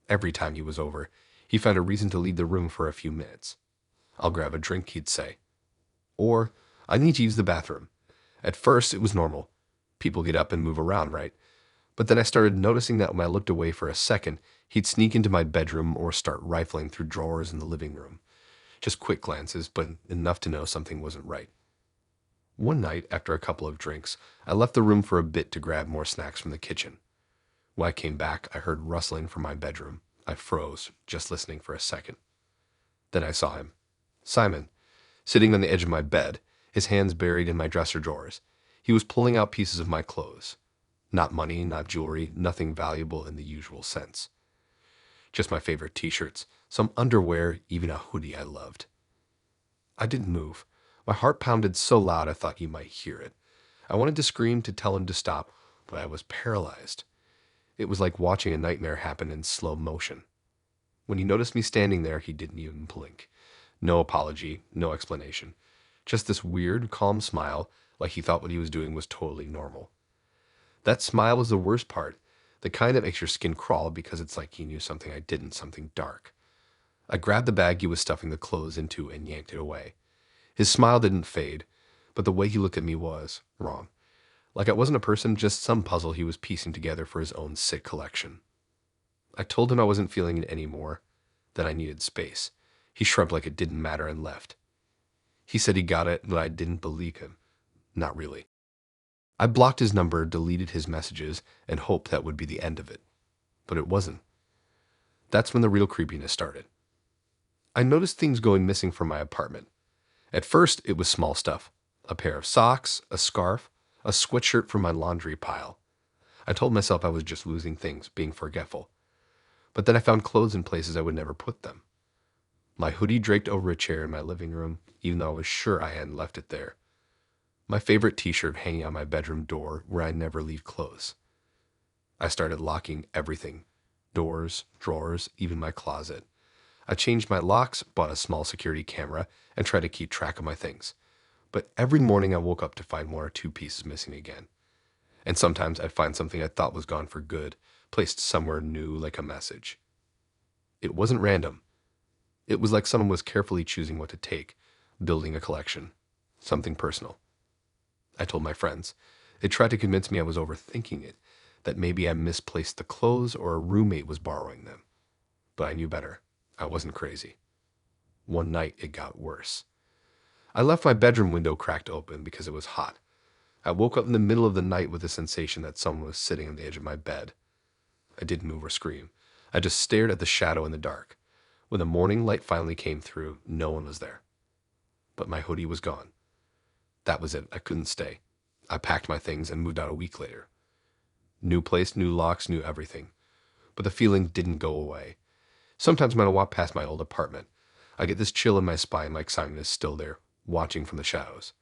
Every time he was over, he found a reason to leave the room for a few minutes. "I'll grab a drink," he'd say. Or, "I need to use the bathroom." At first, it was normal. People get up and move around, right? But then I started noticing that when I looked away for a second, he'd sneak into my bedroom or start rifling through drawers in the living room. Just quick glances, but enough to know something wasn't right. One night, after a couple of drinks, I left the room for a bit to grab more snacks from the kitchen. When I came back, I heard rustling from my bedroom. I froze, just listening for a second. Then I saw him. Simon, sitting on the edge of my bed, his hands buried in my dresser drawers. He was pulling out pieces of my clothes. Not money, not jewelry, nothing valuable in the usual sense. Just my favorite t-shirts, some underwear, even a hoodie I loved. I didn't move. My heart pounded so loud I thought he might hear it. I wanted to scream to tell him to stop, but I was paralyzed. It was like watching a nightmare happen in slow motion. When he noticed me standing there, he didn't even blink. No apology, no explanation. Just this weird, calm smile, like he thought what he was doing was totally normal. That smile was the worst part, the kind that makes your skin crawl because it's like he knew something I didn't, something dark. I grabbed the bag he was stuffing the clothes into and yanked it away. His smile didn't fade, but the way he looked at me was wrong. Like I wasn't a person, just some puzzle he was piecing together for his own sick collection. I told him I wasn't feeling it anymore, that I needed space. He shrugged like it didn't matter and left. He said he got it, but I didn't believe him. Not really. I blocked his number, deleted his messages, and hoped that would be the end of it. But it wasn't. That's when the real creepiness started. I noticed things going missing from my apartment. At first, it was small stuff. A pair of socks, a scarf, a sweatshirt from my laundry pile. I told myself I was just losing things, being forgetful. But then I found clothes in places I would never put them. My hoodie draped over a chair in my living room, even though I was sure I hadn't left it there. My favorite t-shirt hanging on my bedroom door where I never leave clothes. I started locking everything. Doors, drawers, even my closet. I changed my locks, bought a small security camera, and tried to keep track of my things. But every morning I woke up to find one or two pieces missing again. And sometimes I'd find something I thought was gone for good, placed somewhere new like a message. It wasn't random. It was like someone was carefully choosing what to take, building a collection, something personal. I told my friends. They tried to convince me I was overthinking it, that maybe I misplaced the clothes or a roommate was borrowing them. But I knew better. I wasn't crazy. One night it got worse. I left my bedroom window cracked open because it was hot. I woke up in the middle of the night with the sensation that someone was sitting on the edge of my bed. I didn't move or scream. I just stared at the shadow in the dark. When the morning light finally came through, no one was there. But my hoodie was gone. That was it. I couldn't stay. I packed my things and moved out a week later. New place, new locks, new everything. But the feeling didn't go away. Sometimes when I walk past my old apartment, I get this chill in my spine like Simon is still there, watching from the shadows.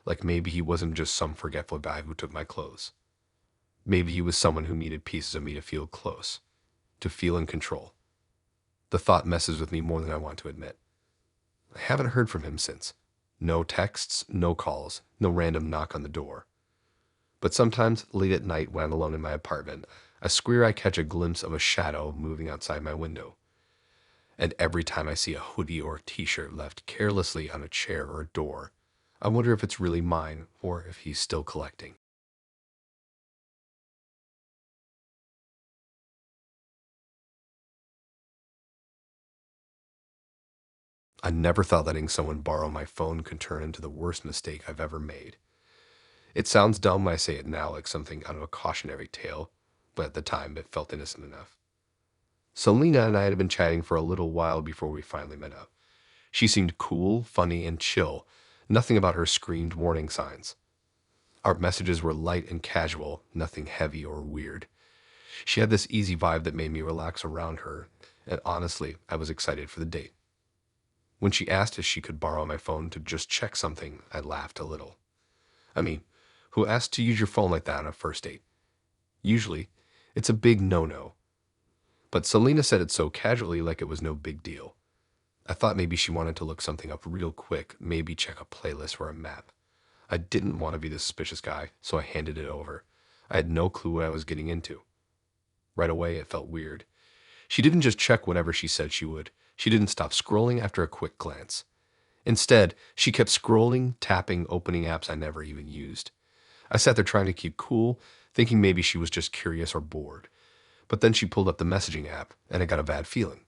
Like maybe he wasn't just some forgetful guy who took my clothes. Maybe he was someone who needed pieces of me to feel close, to feel in control. The thought messes with me more than I want to admit. I haven't heard from him since. No texts, no calls, no random knock on the door. But sometimes, late at night when I'm alone in my apartment, I swear I catch a glimpse of a shadow moving outside my window. And every time I see a hoodie or a t-shirt left carelessly on a chair or a door, I wonder if it's really mine or if he's still collecting. I never thought letting someone borrow my phone could turn into the worst mistake I've ever made. It sounds dumb when I say it now, like something out of a cautionary tale, but at the time it felt innocent enough. Selena and I had been chatting for a little while before we finally met up. She seemed cool, funny, and chill. Nothing about her screamed warning signs. Our messages were light and casual, nothing heavy or weird. She had this easy vibe that made me relax around her, and honestly, I was excited for the date. When she asked if she could borrow my phone to just check something, I laughed a little. I mean, who asks to use your phone like that on a first date? Usually, it's a big no-no. But Selena said it so casually like it was no big deal. I thought maybe she wanted to look something up real quick, maybe check a playlist or a map. I didn't want to be the suspicious guy, so I handed it over. I had no clue what I was getting into. Right away, it felt weird. She didn't just check whatever she said she would. She didn't stop scrolling after a quick glance. Instead, she kept scrolling, tapping, opening apps I never even used. I sat there trying to keep cool, thinking maybe she was just curious or bored. But then she pulled up the messaging app, and I got a bad feeling.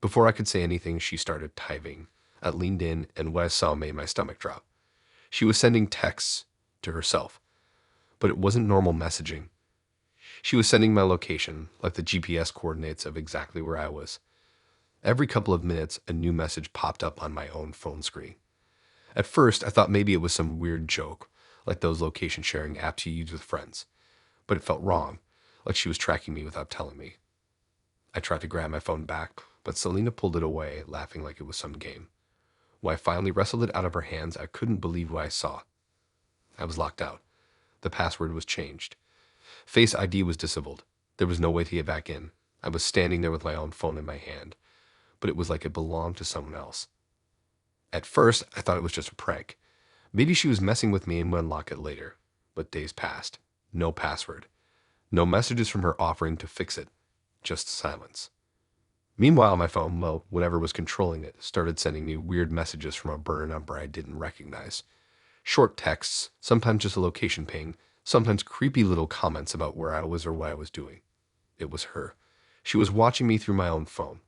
Before I could say anything, she started typing. I leaned in, and what I saw made my stomach drop. She was sending texts to herself, but it wasn't normal messaging. She was sending my location, like the GPS coordinates of exactly where I was. Every couple of minutes, a new message popped up on my own phone screen. At first, I thought maybe it was some weird joke, like those location sharing apps you use with friends. But it felt wrong, like she was tracking me without telling me. I tried to grab my phone back, but Selena pulled it away, laughing like it was some game. When I finally wrestled it out of her hands, I couldn't believe what I saw. I was locked out. The password was changed. Face ID was disabled. There was no way to get back in. I was standing there with my own phone in my hand, but it was like it belonged to someone else. At first, I thought it was just a prank. Maybe she was messing with me and would unlock it later. But days passed. No password. No messages from her offering to fix it. Just silence. Meanwhile, my phone, well, whatever was controlling it, started sending me weird messages from a burner number I didn't recognize. Short texts, sometimes just a location ping, sometimes creepy little comments about where I was or what I was doing. It was her. She was watching me through my own phone.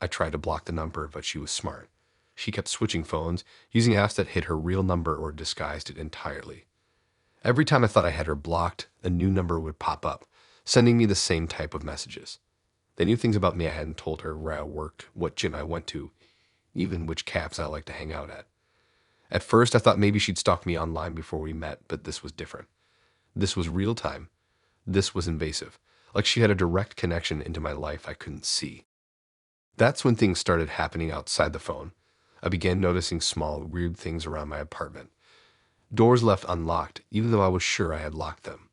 I tried to block the number, but she was smart. She kept switching phones, using apps that hid her real number or disguised it entirely. Every time I thought I had her blocked, a new number would pop up, sending me the same type of messages. They knew things about me I hadn't told her, where I worked, what gym I went to, even which cabs I like to hang out at. At first, I thought maybe she'd stalk me online before we met, but this was different. This was real time. This was invasive, like she had a direct connection into my life I couldn't see. That's when things started happening outside the phone. I began noticing small, weird things around my apartment. Doors left unlocked, even though I was sure I had locked them.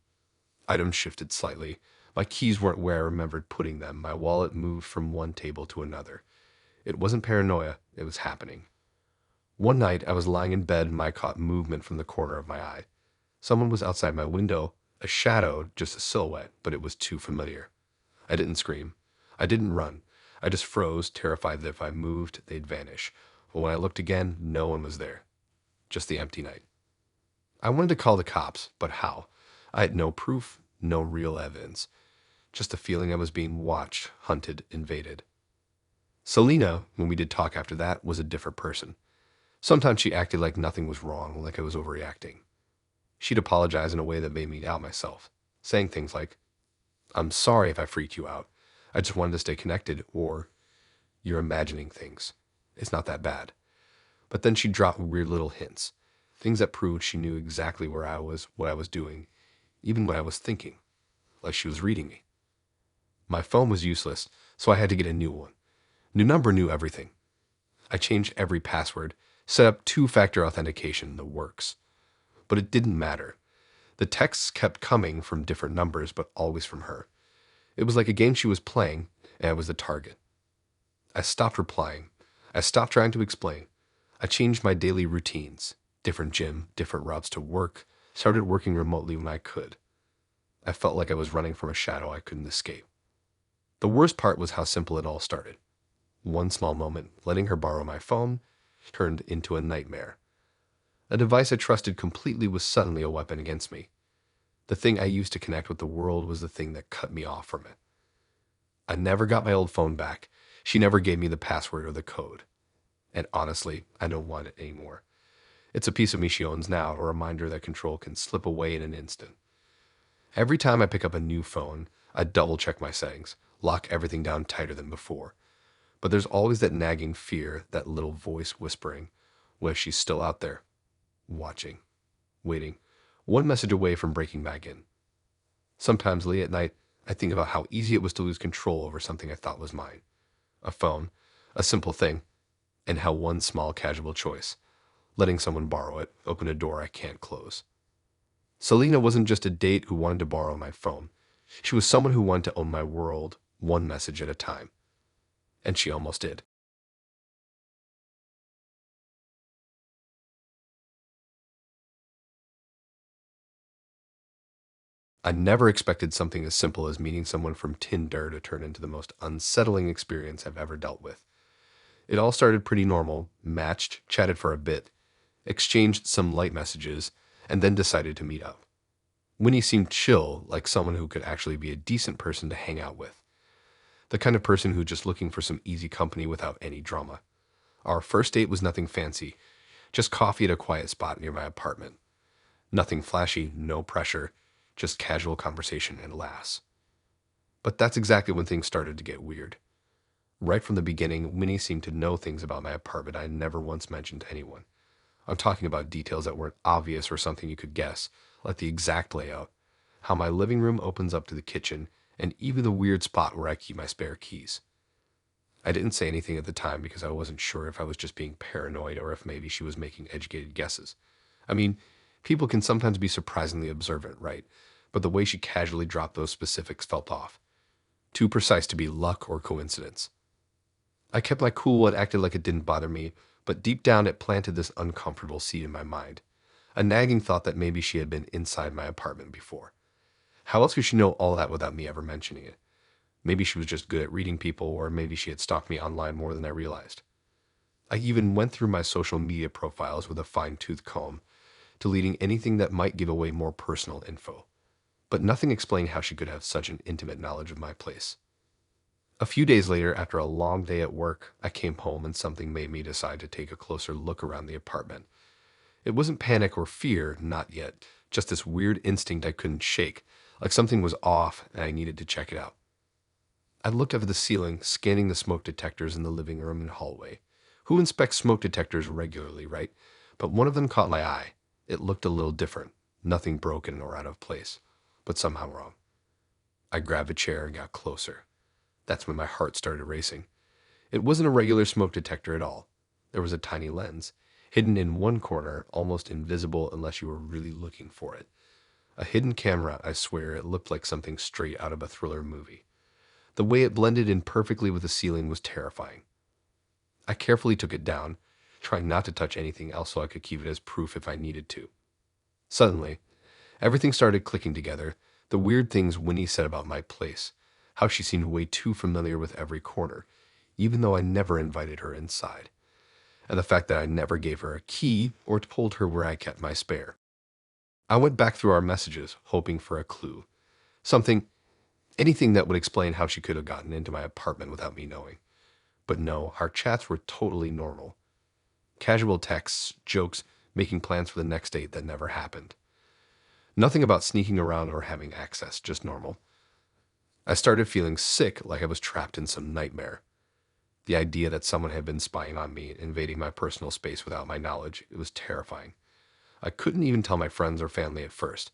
Items shifted slightly. My keys weren't where I remembered putting them. My wallet moved from one table to another. It wasn't paranoia, it was happening. One night, I was lying in bed and I caught movement from the corner of my eye. Someone was outside my window, a shadow, just a silhouette, but it was too familiar. I didn't scream. I didn't run. I just froze, terrified that if I moved, they'd vanish. But when I looked again, no one was there. Just the empty night. I wanted to call the cops, but how? I had no proof, no real evidence. Just a feeling I was being watched, hunted, invaded. Selena, when we did talk after that, was a different person. Sometimes she acted like nothing was wrong, like I was overreacting. She'd apologize in a way that made me doubt myself, saying things like, "I'm sorry if I freaked you out. I just wanted to stay connected," or, "You're imagining things. It's not that bad." But then she'd drop weird little hints, things that proved she knew exactly where I was, what I was doing, even what I was thinking, like she was reading me. My phone was useless, so I had to get a new one. New number, knew everything. I changed every password, set up two-factor authentication, the works. But it didn't matter. The texts kept coming from different numbers, but always from her. It was like a game she was playing, and I was the target. I stopped replying. I stopped trying to explain. I changed my daily routines. Different gym, different routes to work. Started working remotely when I could. I felt like I was running from a shadow I couldn't escape. The worst part was how simple it all started. One small moment, letting her borrow my phone, turned into a nightmare. A device I trusted completely was suddenly a weapon against me. The thing I used to connect with the world was the thing that cut me off from it. I never got my old phone back. She never gave me the password or the code. And honestly, I don't want it anymore. It's a piece of me she owns now, a reminder that control can slip away in an instant. Every time I pick up a new phone, I double-check my settings, lock everything down tighter than before. But there's always that nagging fear, that little voice whispering, what if she's still out there, watching, waiting, one message away from breaking back in. Sometimes late at night, I think about how easy it was to lose control over something I thought was mine. A phone, a simple thing, and how one small casual choice, letting someone borrow it, opened a door I can't close. Selena wasn't just a date who wanted to borrow my phone. She was someone who wanted to own my world, one message at a time. And she almost did. I never expected something as simple as meeting someone from Tinder to turn into the most unsettling experience I've ever dealt with. It all started pretty normal, matched, chatted for a bit, exchanged some light messages, and then decided to meet up. Winnie seemed chill, like someone who could actually be a decent person to hang out with. The kind of person who's just looking for some easy company without any drama. Our first date was nothing fancy, Just coffee at a quiet spot near my apartment. Nothing flashy, no pressure, just casual conversation and laughs. But that's exactly when things started to get weird. Right from the beginning, Winnie seemed to know things about my apartment I never once mentioned to anyone. I'm talking about details that weren't obvious or something you could guess, like the exact layout, how my living room opens up to the kitchen, and even the weird spot where I keep my spare keys. I didn't say anything at the time because I wasn't sure if I was just being paranoid or if maybe she was making educated guesses. I mean, people can sometimes be surprisingly observant, right? But the way she casually dropped those specifics felt off. Too precise to be luck or coincidence. I kept my cool and acted like it didn't bother me, but deep down it planted this uncomfortable seed in my mind. A nagging thought that maybe she had been inside my apartment before. How else could she know all that without me ever mentioning it? Maybe she was just good at reading people, or maybe she had stalked me online more than I realized. I even went through my social media profiles with a fine-tooth comb, deleting anything that might give away more personal info. But nothing explained how she could have such an intimate knowledge of my place. A few days later, after a long day at work, I came home and something made me decide to take a closer look around the apartment. It wasn't panic or fear, not yet, just this weird instinct I couldn't shake, like something was off and I needed to check it out. I looked up at the ceiling, scanning the smoke detectors in the living room and hallway. Who inspects smoke detectors regularly, right? But one of them caught my eye. It looked a little different, nothing broken or out of place, but somehow wrong. I grabbed a chair and got closer. That's when my heart started racing. It wasn't a regular smoke detector at all. There was a tiny lens, hidden in one corner, almost invisible unless you were really looking for it. A hidden camera, I swear. It looked like something straight out of a thriller movie. The way it blended in perfectly with the ceiling was terrifying. I carefully took it down, trying not to touch anything else so I could keep it as proof if I needed to. Suddenly, everything started clicking together. The weird things Winnie said about my place, how she seemed way too familiar with every corner, even though I never invited her inside, and the fact that I never gave her a key or told her where I kept my spare. I went back through our messages, hoping for a clue. Something, anything that would explain how she could have gotten into my apartment without me knowing. But no, our chats were totally normal. Casual texts, jokes, making plans for the next date that never happened. Nothing about sneaking around or having access, just normal. I started feeling sick, like I was trapped in some nightmare. The idea that someone had been spying on me, invading my personal space without my knowledge, it was terrifying. I couldn't even tell my friends or family at first.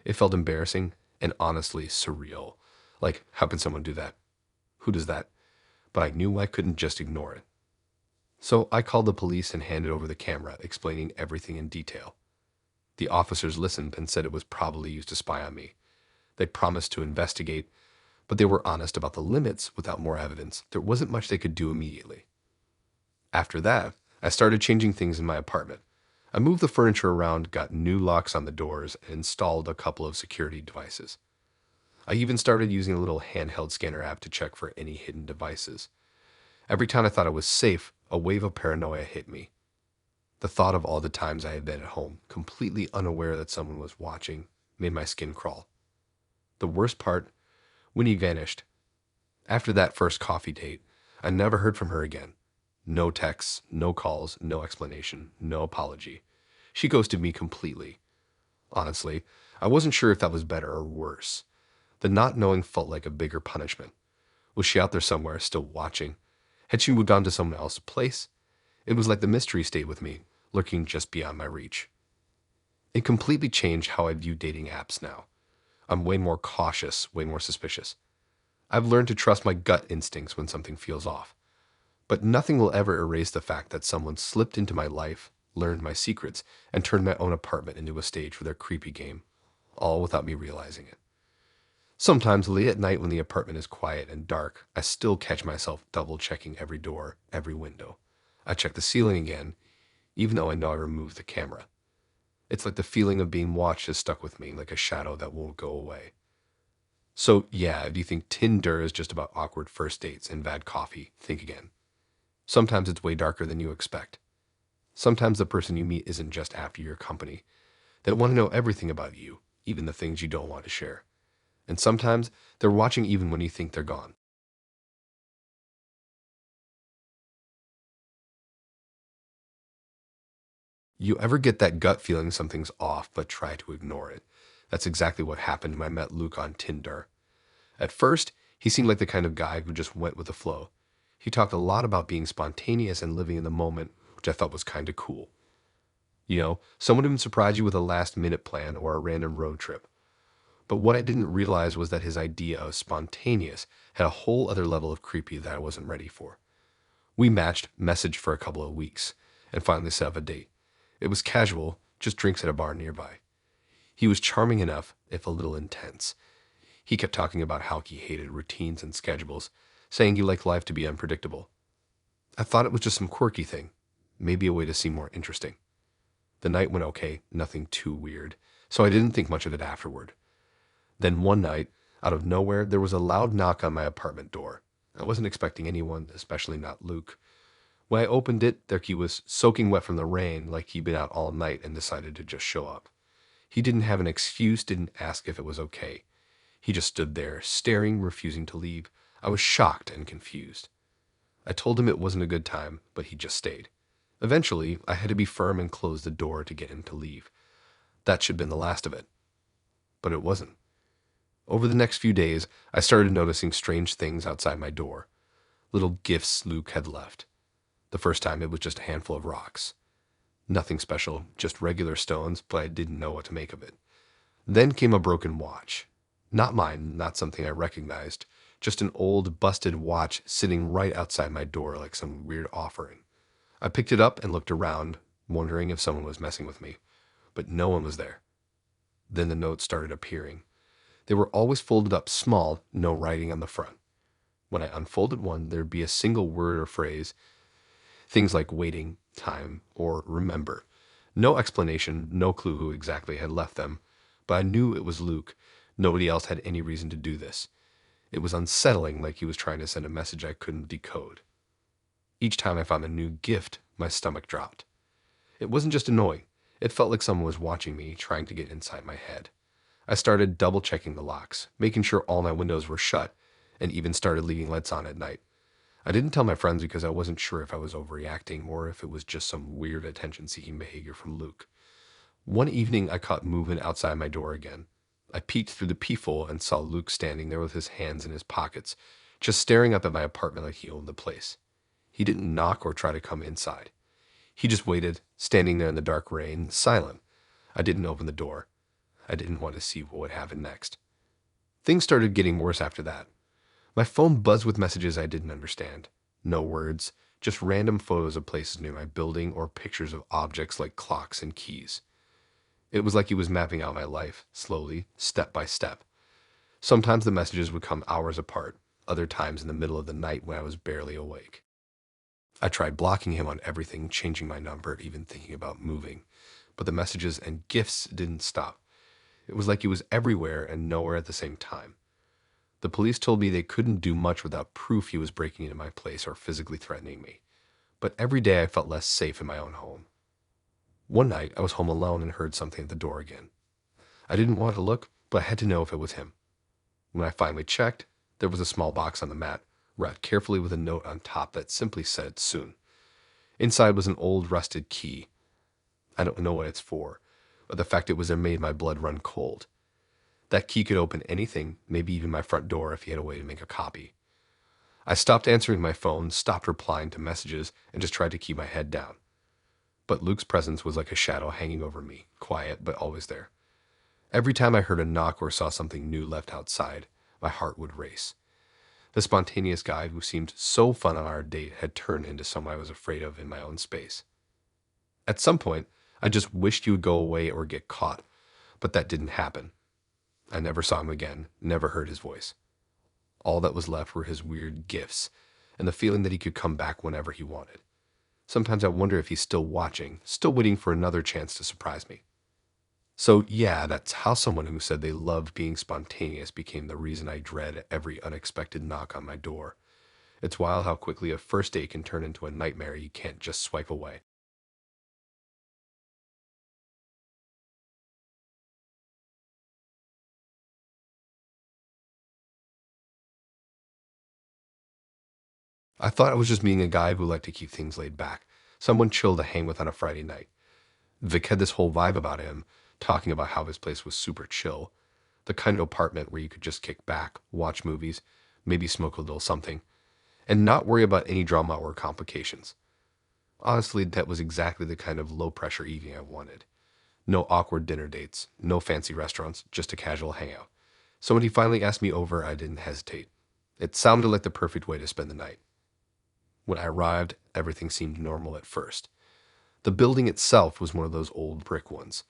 It felt embarrassing and honestly surreal. Like, how can someone do that? Who does that? But I knew I couldn't just ignore it. So I called the police and handed over the camera, explaining everything in detail. The officers listened and said it was probably used to spy on me. They promised to investigate, but they were honest about the limits. Without more evidence, there wasn't much they could do immediately. After that, I started changing things in my apartment. I moved the furniture around, got new locks on the doors, and installed a couple of security devices. I even started using a little handheld scanner app to check for any hidden devices. Every time I thought I was safe, a wave of paranoia hit me. The thought of all the times I had been at home, completely unaware that someone was watching, made my skin crawl. The worst part, Winnie vanished. After that first coffee date, I never heard from her again. No texts, no calls, no explanation, no apology. She ghosted me completely. Honestly, I wasn't sure if that was better or worse. The not knowing felt like a bigger punishment. Was she out there somewhere, still watching? Had she moved on to someone else's place? It was like the mystery stayed with me, lurking just beyond my reach. It completely changed how I view dating apps now. I'm way more cautious, way more suspicious. I've learned to trust my gut instincts when something feels off. But nothing will ever erase the fact that someone slipped into my life, learned my secrets, and turned my own apartment into a stage for their creepy game, all without me realizing it. Sometimes late at night when the apartment is quiet and dark, I still catch myself double-checking every door, every window. I check the ceiling again, even though I know I removed the camera. It's like the feeling of being watched is stuck with me, like a shadow that won't go away. So yeah, if you think Tinder is just about awkward first dates and bad coffee, think again. Sometimes it's way darker than you expect. Sometimes the person you meet isn't just after your company. They want to know everything about you, even the things you don't want to share. And sometimes they're watching even when you think they're gone. You ever get that gut feeling something's off but try to ignore it? That's exactly what happened when I met Luke on Tinder. At first, he seemed like the kind of guy who just went with the flow. He talked a lot about being spontaneous and living in the moment, which I thought was kind of cool. Someone who can surprise you with a last-minute plan or a random road trip. But what I didn't realize was that his idea of spontaneous had a whole other level of creepy that I wasn't ready for. We matched, messaged for a couple of weeks, and finally set up a date. It was casual, just drinks at a bar nearby. He was charming enough, if a little intense. He kept talking about how he hated routines and schedules, saying he liked life to be unpredictable. I thought it was just some quirky thing, maybe a way to seem more interesting. The night went okay, nothing too weird, so I didn't think much of it afterward. Then one night, out of nowhere, there was a loud knock on my apartment door. I wasn't expecting anyone, especially not Luke. When I opened it, there he was, soaking wet from the rain, like he'd been out all night and decided to just show up. He didn't have an excuse, didn't ask if it was okay. He just stood there, staring, refusing to leave. I was shocked and confused. I told him it wasn't a good time, but he just stayed. Eventually, I had to be firm and close the door to get him to leave. That should have been the last of it. But it wasn't. Over the next few days, I started noticing strange things outside my door. Little gifts Luke had left. The first time it was just a handful of rocks. Nothing special, just regular stones, but I didn't know what to make of it. Then came a broken watch. Not mine, not something I recognized, just an old, busted watch sitting right outside my door like some weird offering. I picked it up and looked around, wondering if someone was messing with me, but no one was there. Then the notes started appearing. They were always folded up small, no writing on the front. When I unfolded one, there'd be a single word or phrase, things like waiting, time, or remember. No explanation, no clue who exactly had left them, but I knew it was Luke. Nobody else had any reason to do this. It was unsettling, like he was trying to send a message I couldn't decode. Each time I found a new gift, my stomach dropped. It wasn't just annoying. It felt like someone was watching me, trying to get inside my head. I started double-checking the locks, making sure all my windows were shut, and even started leaving lights on at night. I didn't tell my friends because I wasn't sure if I was overreacting or if it was just some weird attention-seeking behavior from Luke. One evening, I caught movement outside my door again. I peeked through the peephole and saw Luke standing there with his hands in his pockets, just staring up at my apartment like he owned the place. He didn't knock or try to come inside. He just waited, standing there in the dark rain, silent. I didn't open the door. I didn't want to see what would happen next. Things started getting worse after that. My phone buzzed with messages I didn't understand. No words, just random photos of places near my building or pictures of objects like clocks and keys. It was like he was mapping out my life, slowly, step by step. Sometimes the messages would come hours apart, other times in the middle of the night when I was barely awake. I tried blocking him on everything, changing my number, even thinking about moving. But the messages and gifts didn't stop. It was like he was everywhere and nowhere at the same time. The police told me they couldn't do much without proof he was breaking into my place or physically threatening me. But every day I felt less safe in my own home. One night, I was home alone and heard something at the door again. I didn't want to look, but I had to know if it was him. When I finally checked, there was a small box on the mat, wrapped carefully with a note on top that simply said soon. Inside was an old rusted key. I don't know what it's for, but the fact it was there made my blood run cold. That key could open anything, maybe even my front door if he had a way to make a copy. I stopped answering my phone, stopped replying to messages, and just tried to keep my head down. But Luke's presence was like a shadow hanging over me, quiet but always there. Every time I heard a knock or saw something new left outside, my heart would race. The spontaneous guy who seemed so fun on our date had turned into someone I was afraid of in my own space. At some point, I just wished he would go away or get caught, but that didn't happen. I never saw him again, never heard his voice. All that was left were his weird gifts, and the feeling that he could come back whenever he wanted. Sometimes I wonder if he's still watching, still waiting for another chance to surprise me. So yeah, that's how someone who said they loved being spontaneous became the reason I dread every unexpected knock on my door. It's wild how quickly a first date can turn into a nightmare you can't just swipe away. I thought I was just being a guy who liked to keep things laid back, someone chill to hang with on a Friday night. Vic had this whole vibe about him, talking about how his place was super chill, the kind of apartment where you could just kick back, watch movies, maybe smoke a little something, and not worry about any drama or complications. Honestly, that was exactly the kind of low-pressure evening I wanted. No awkward dinner dates, no fancy restaurants, just a casual hangout. So when he finally asked me over, I didn't hesitate. It sounded like the perfect way to spend the night. When I arrived, everything seemed normal at first. The building itself was one of those old brick ones,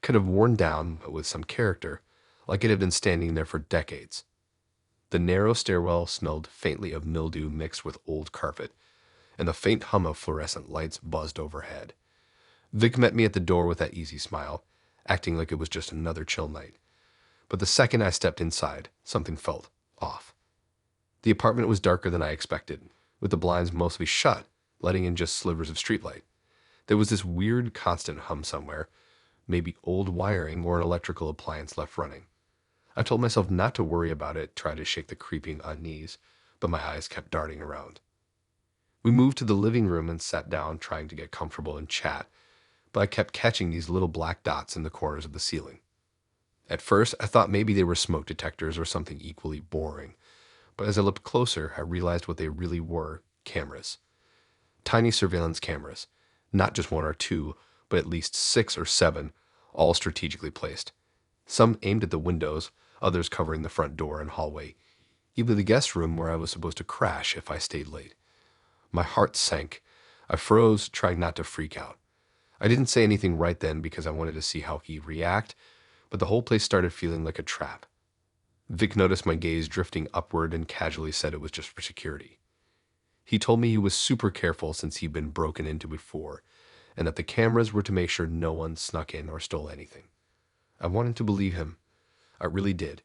kind of worn down but with some character, like it had been standing there for decades. The narrow stairwell smelled faintly of mildew mixed with old carpet, and the faint hum of fluorescent lights buzzed overhead. Vic met me at the door with that easy smile, acting like it was just another chill night. But the second I stepped inside, something felt off. The apartment was darker than I expected, with the blinds mostly shut, letting in just slivers of streetlight. There was this weird constant hum somewhere, maybe old wiring or an electrical appliance left running. I told myself not to worry about it, tried to shake the creeping unease, but my eyes kept darting around. We moved to the living room and sat down, trying to get comfortable and chat, but I kept catching these little black dots in the corners of the ceiling. At first, I thought maybe they were smoke detectors or something equally boring, but as I looked closer, I realized what they really were: cameras. Tiny surveillance cameras, not just one or two, but at least 6 or 7, all strategically placed. Some aimed at the windows, others covering the front door and hallway, even the guest room where I was supposed to crash if I stayed late. My heart sank. I froze, trying not to freak out. I didn't say anything right then because I wanted to see how he'd react, but the whole place started feeling like a trap. Vic noticed my gaze drifting upward and casually said it was just for security. He told me he was super careful since he'd been broken into before, and that the cameras were to make sure no one snuck in or stole anything. I wanted to believe him. I really did.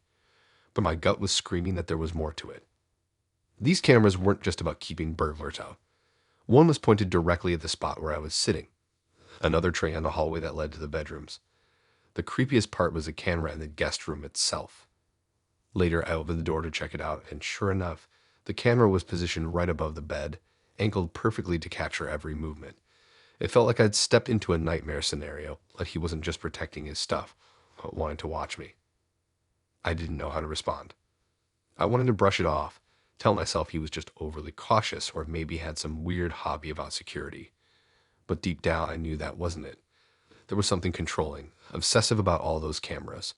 But my gut was screaming that there was more to it. These cameras weren't just about keeping burglars out. One was pointed directly at the spot where I was sitting, another tray on the hallway that led to the bedrooms. The creepiest part was the camera in the guest room itself. Later, I opened the door to check it out, and sure enough, the camera was positioned right above the bed, angled perfectly to capture every movement. It felt like I'd stepped into a nightmare scenario, like he wasn't just protecting his stuff, but wanted to watch me. I didn't know how to respond. I wanted to brush it off, tell myself he was just overly cautious or maybe had some weird hobby about security. But deep down, I knew that wasn't it. There was something controlling, obsessive about all those cameras.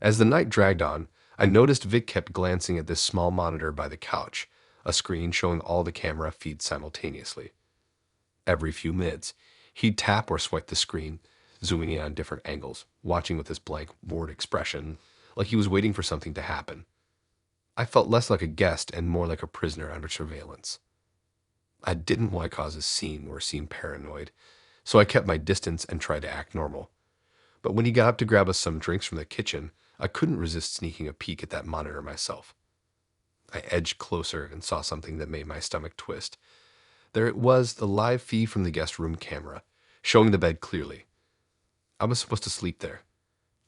As the night dragged on, I noticed Vic kept glancing at this small monitor by the couch, a screen showing all the camera feeds simultaneously. Every few minutes, he'd tap or swipe the screen, zooming in on different angles, watching with this blank, bored expression, like he was waiting for something to happen. I felt less like a guest and more like a prisoner under surveillance. I didn't want to cause a scene or seem paranoid, so I kept my distance and tried to act normal. But when he got up to grab us some drinks from the kitchen, I couldn't resist sneaking a peek at that monitor myself. I edged closer and saw something that made my stomach twist. There it was, the live feed from the guest room camera, showing the bed clearly. I was supposed to sleep there.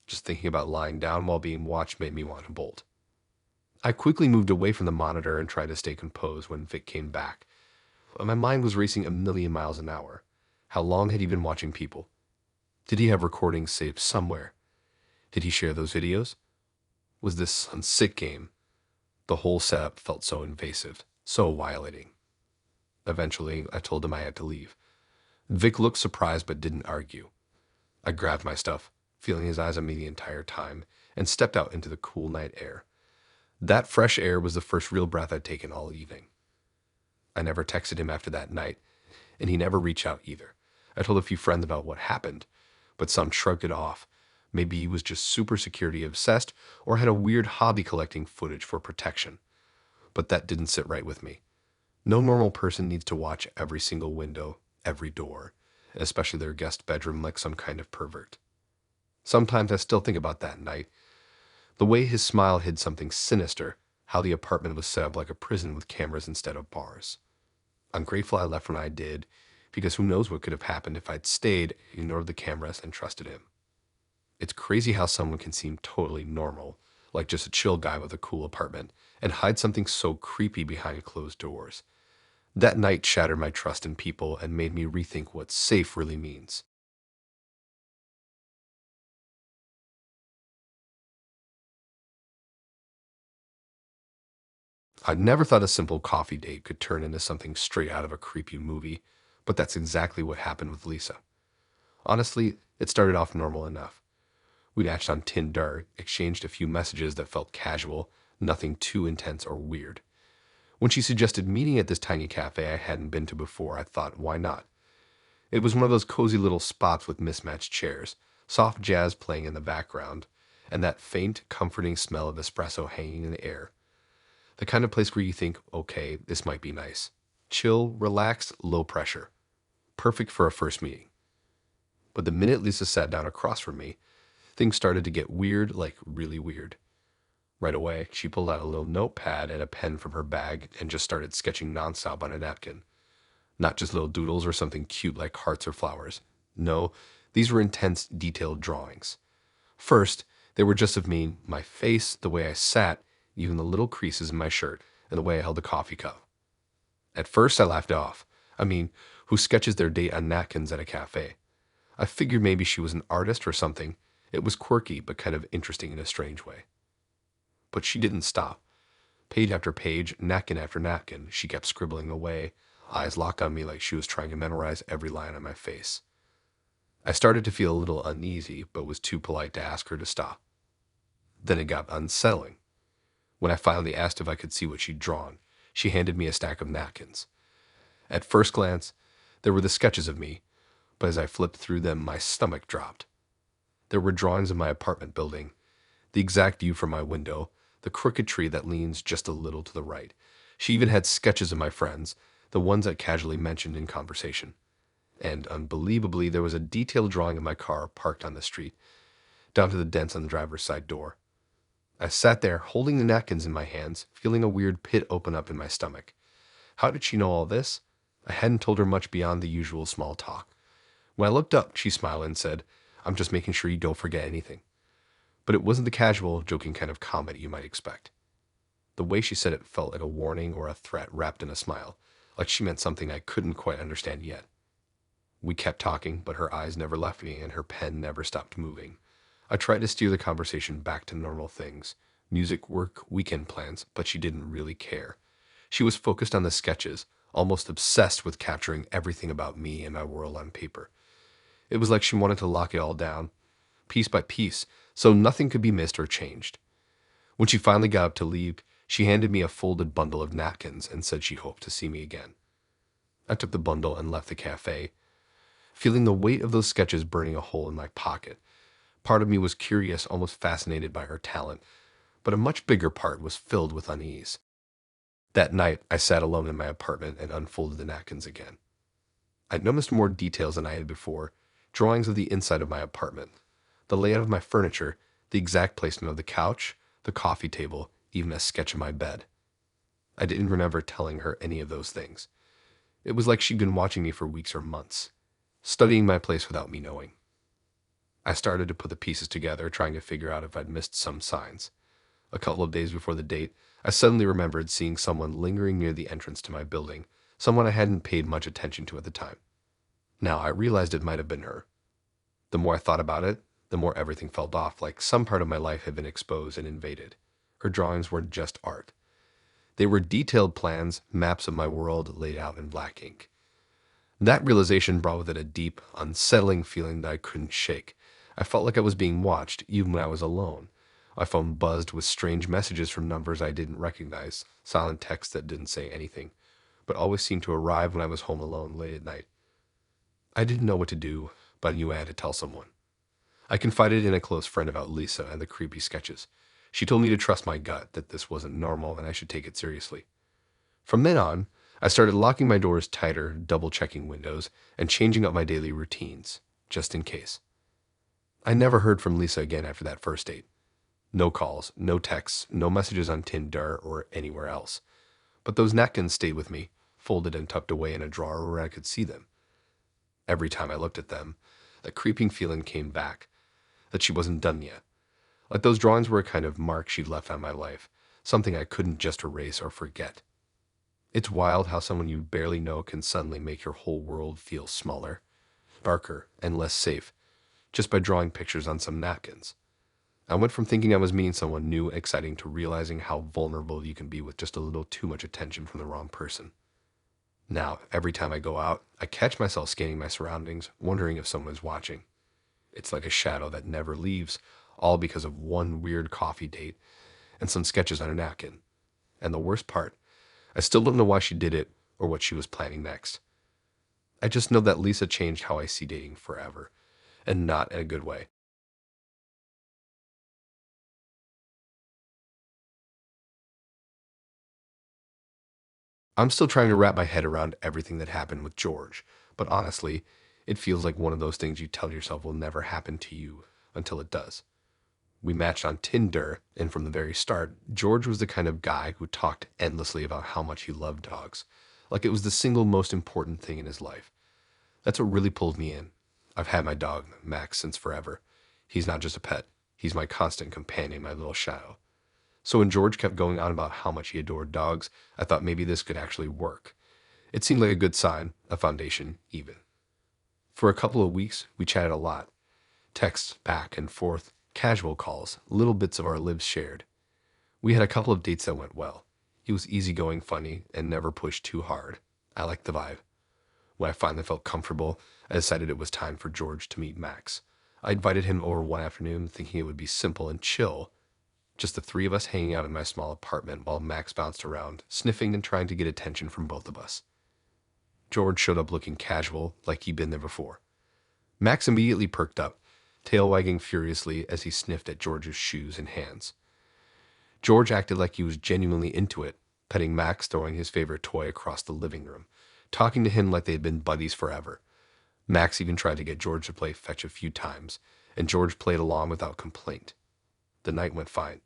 Just thinking about lying down while being watched made me want to bolt. I quickly moved away from the monitor and tried to stay composed when Vic came back. My mind was racing a million miles an hour. How long had he been watching people? Did he have recordings saved somewhere? Did he share those videos? Was this some sick game? The whole setup felt so invasive, so violating. Eventually, I told him I had to leave. Vic looked surprised but didn't argue. I grabbed my stuff, feeling his eyes on me the entire time, and stepped out into the cool night air. That fresh air was the first real breath I'd taken all evening. I never texted him after that night, and he never reached out either. I told a few friends about what happened, but some shrugged it off. Maybe he was just super security obsessed or had a weird hobby collecting footage for protection. But that didn't sit right with me. No normal person needs to watch every single window, every door, especially their guest bedroom, like some kind of pervert. Sometimes I still think about that night. The way his smile hid something sinister, how the apartment was set up like a prison with cameras instead of bars. I'm grateful I left when I did, because who knows what could have happened if I'd stayed, ignored the cameras, and trusted him. It's crazy how someone can seem totally normal, like just a chill guy with a cool apartment, and hide something so creepy behind closed doors. That night shattered my trust in people and made me rethink what safe really means. I'd never thought a simple coffee date could turn into something straight out of a creepy movie, but that's exactly what happened with Lisa. Honestly, it started off normal enough. We matched on Tinder, exchanged a few messages that felt casual, nothing too intense or weird. When she suggested meeting at this tiny cafe I hadn't been to before, I thought, why not? It was one of those cozy little spots with mismatched chairs, soft jazz playing in the background, and that faint, comforting smell of espresso hanging in the air. The kind of place where you think, okay, this might be nice. Chill, relaxed, low pressure. Perfect for a first meeting. But the minute Lisa sat down across from me, things started to get weird, like really weird. Right away, she pulled out a little notepad and a pen from her bag and just started sketching nonstop on a napkin. Not just little doodles or something cute like hearts or flowers. No, these were intense, detailed drawings. First, they were just of me, my face, the way I sat, even the little creases in my shirt, and the way I held the coffee cup. At first, I laughed it off. I mean, who sketches their date on napkins at a cafe? I figured maybe she was an artist or something. It was quirky, but kind of interesting in a strange way. But she didn't stop. Page after page, napkin after napkin, she kept scribbling away, eyes locked on me like she was trying to memorize every line on my face. I started to feel a little uneasy, but was too polite to ask her to stop. Then it got unsettling. When I finally asked if I could see what she'd drawn, she handed me a stack of napkins. At first glance, there were the sketches of me, but as I flipped through them, my stomach dropped. There were drawings of my apartment building, the exact view from my window, the crooked tree that leans just a little to the right. She even had sketches of my friends, the ones I casually mentioned in conversation. And unbelievably, there was a detailed drawing of my car parked on the street, down to the dents on the driver's side door. I sat there, holding the napkins in my hands, feeling a weird pit open up in my stomach. How did she know all this? I hadn't told her much beyond the usual small talk. When I looked up, she smiled and said, "I'm just making sure you don't forget anything." But it wasn't the casual, joking kind of comment you might expect. The way she said it felt like a warning or a threat wrapped in a smile, like she meant something I couldn't quite understand yet. We kept talking, but her eyes never left me and her pen never stopped moving. I tried to steer the conversation back to normal things, music, work, weekend plans, but she didn't really care. She was focused on the sketches, almost obsessed with capturing everything about me and my world on paper. It was like she wanted to lock it all down, piece by piece, so nothing could be missed or changed. When she finally got up to leave, she handed me a folded bundle of napkins and said she hoped to see me again. I took the bundle and left the cafe, feeling the weight of those sketches burning a hole in my pocket. Part of me was curious, almost fascinated by her talent, but a much bigger part was filled with unease. That night, I sat alone in my apartment and unfolded the napkins again. I noticed more details than I had before, drawings of the inside of my apartment, the layout of my furniture, the exact placement of the couch, the coffee table, even a sketch of my bed. I didn't remember telling her any of those things. It was like she'd been watching me for weeks or months, studying my place without me knowing. I started to put the pieces together, trying to figure out if I'd missed some signs. A couple of days before the date, I suddenly remembered seeing someone lingering near the entrance to my building, someone I hadn't paid much attention to at the time. Now I realized it might have been her. The more I thought about it, the more everything felt off, like some part of my life had been exposed and invaded. Her drawings weren't just art. They were detailed plans, maps of my world laid out in black ink. That realization brought with it a deep, unsettling feeling that I couldn't shake. I felt like I was being watched, even when I was alone. My phone buzzed with strange messages from numbers I didn't recognize, silent texts that didn't say anything, but always seemed to arrive when I was home alone late at night. I didn't know what to do, but I knew I had to tell someone. I confided in a close friend about Lisa and the creepy sketches. She told me to trust my gut, that this wasn't normal and I should take it seriously. From then on, I started locking my doors tighter, double-checking windows, and changing up my daily routines, just in case. I never heard from Lisa again after that first date. No calls, no texts, no messages on Tinder or anywhere else. But those napkins stayed with me, folded and tucked away in a drawer where I could see them. Every time I looked at them, that creeping feeling came back, that she wasn't done yet. Like those drawings were a kind of mark she'd left on my life, something I couldn't just erase or forget. It's wild how someone you barely know can suddenly make your whole world feel smaller, darker, and less safe, just by drawing pictures on some napkins. I went from thinking I was meeting someone new and exciting to realizing how vulnerable you can be with just a little too much attention from the wrong person. Now, every time I go out, I catch myself scanning my surroundings, wondering if someone is watching. It's like a shadow that never leaves, all because of one weird coffee date and some sketches on a napkin. And the worst part, I still don't know why she did it or what she was planning next. I just know that Lisa changed how I see dating forever, and not in a good way. I'm still trying to wrap my head around everything that happened with George, but honestly, it feels like one of those things you tell yourself will never happen to you until it does. We matched on Tinder, and from the very start, George was the kind of guy who talked endlessly about how much he loved dogs, like it was the single most important thing in his life. That's what really pulled me in. I've had my dog, Max, since forever. He's not just a pet, he's my constant companion, my little shadow. So when George kept going on about how much he adored dogs, I thought maybe this could actually work. It seemed like a good sign, a foundation, even. For a couple of weeks, we chatted a lot. Texts back and forth, casual calls, little bits of our lives shared. We had a couple of dates that went well. He was easygoing, funny, and never pushed too hard. I liked the vibe. When I finally felt comfortable, I decided it was time for George to meet Max. I invited him over one afternoon, thinking it would be simple and chill, just the three of us hanging out in my small apartment while Max bounced around, sniffing and trying to get attention from both of us. George showed up looking casual, like he'd been there before. Max immediately perked up, tail wagging furiously as he sniffed at George's shoes and hands. George acted like he was genuinely into it, petting Max, throwing his favorite toy across the living room, talking to him like they had been buddies forever. Max even tried to get George to play fetch a few times, and George played along without complaint. The night went fine.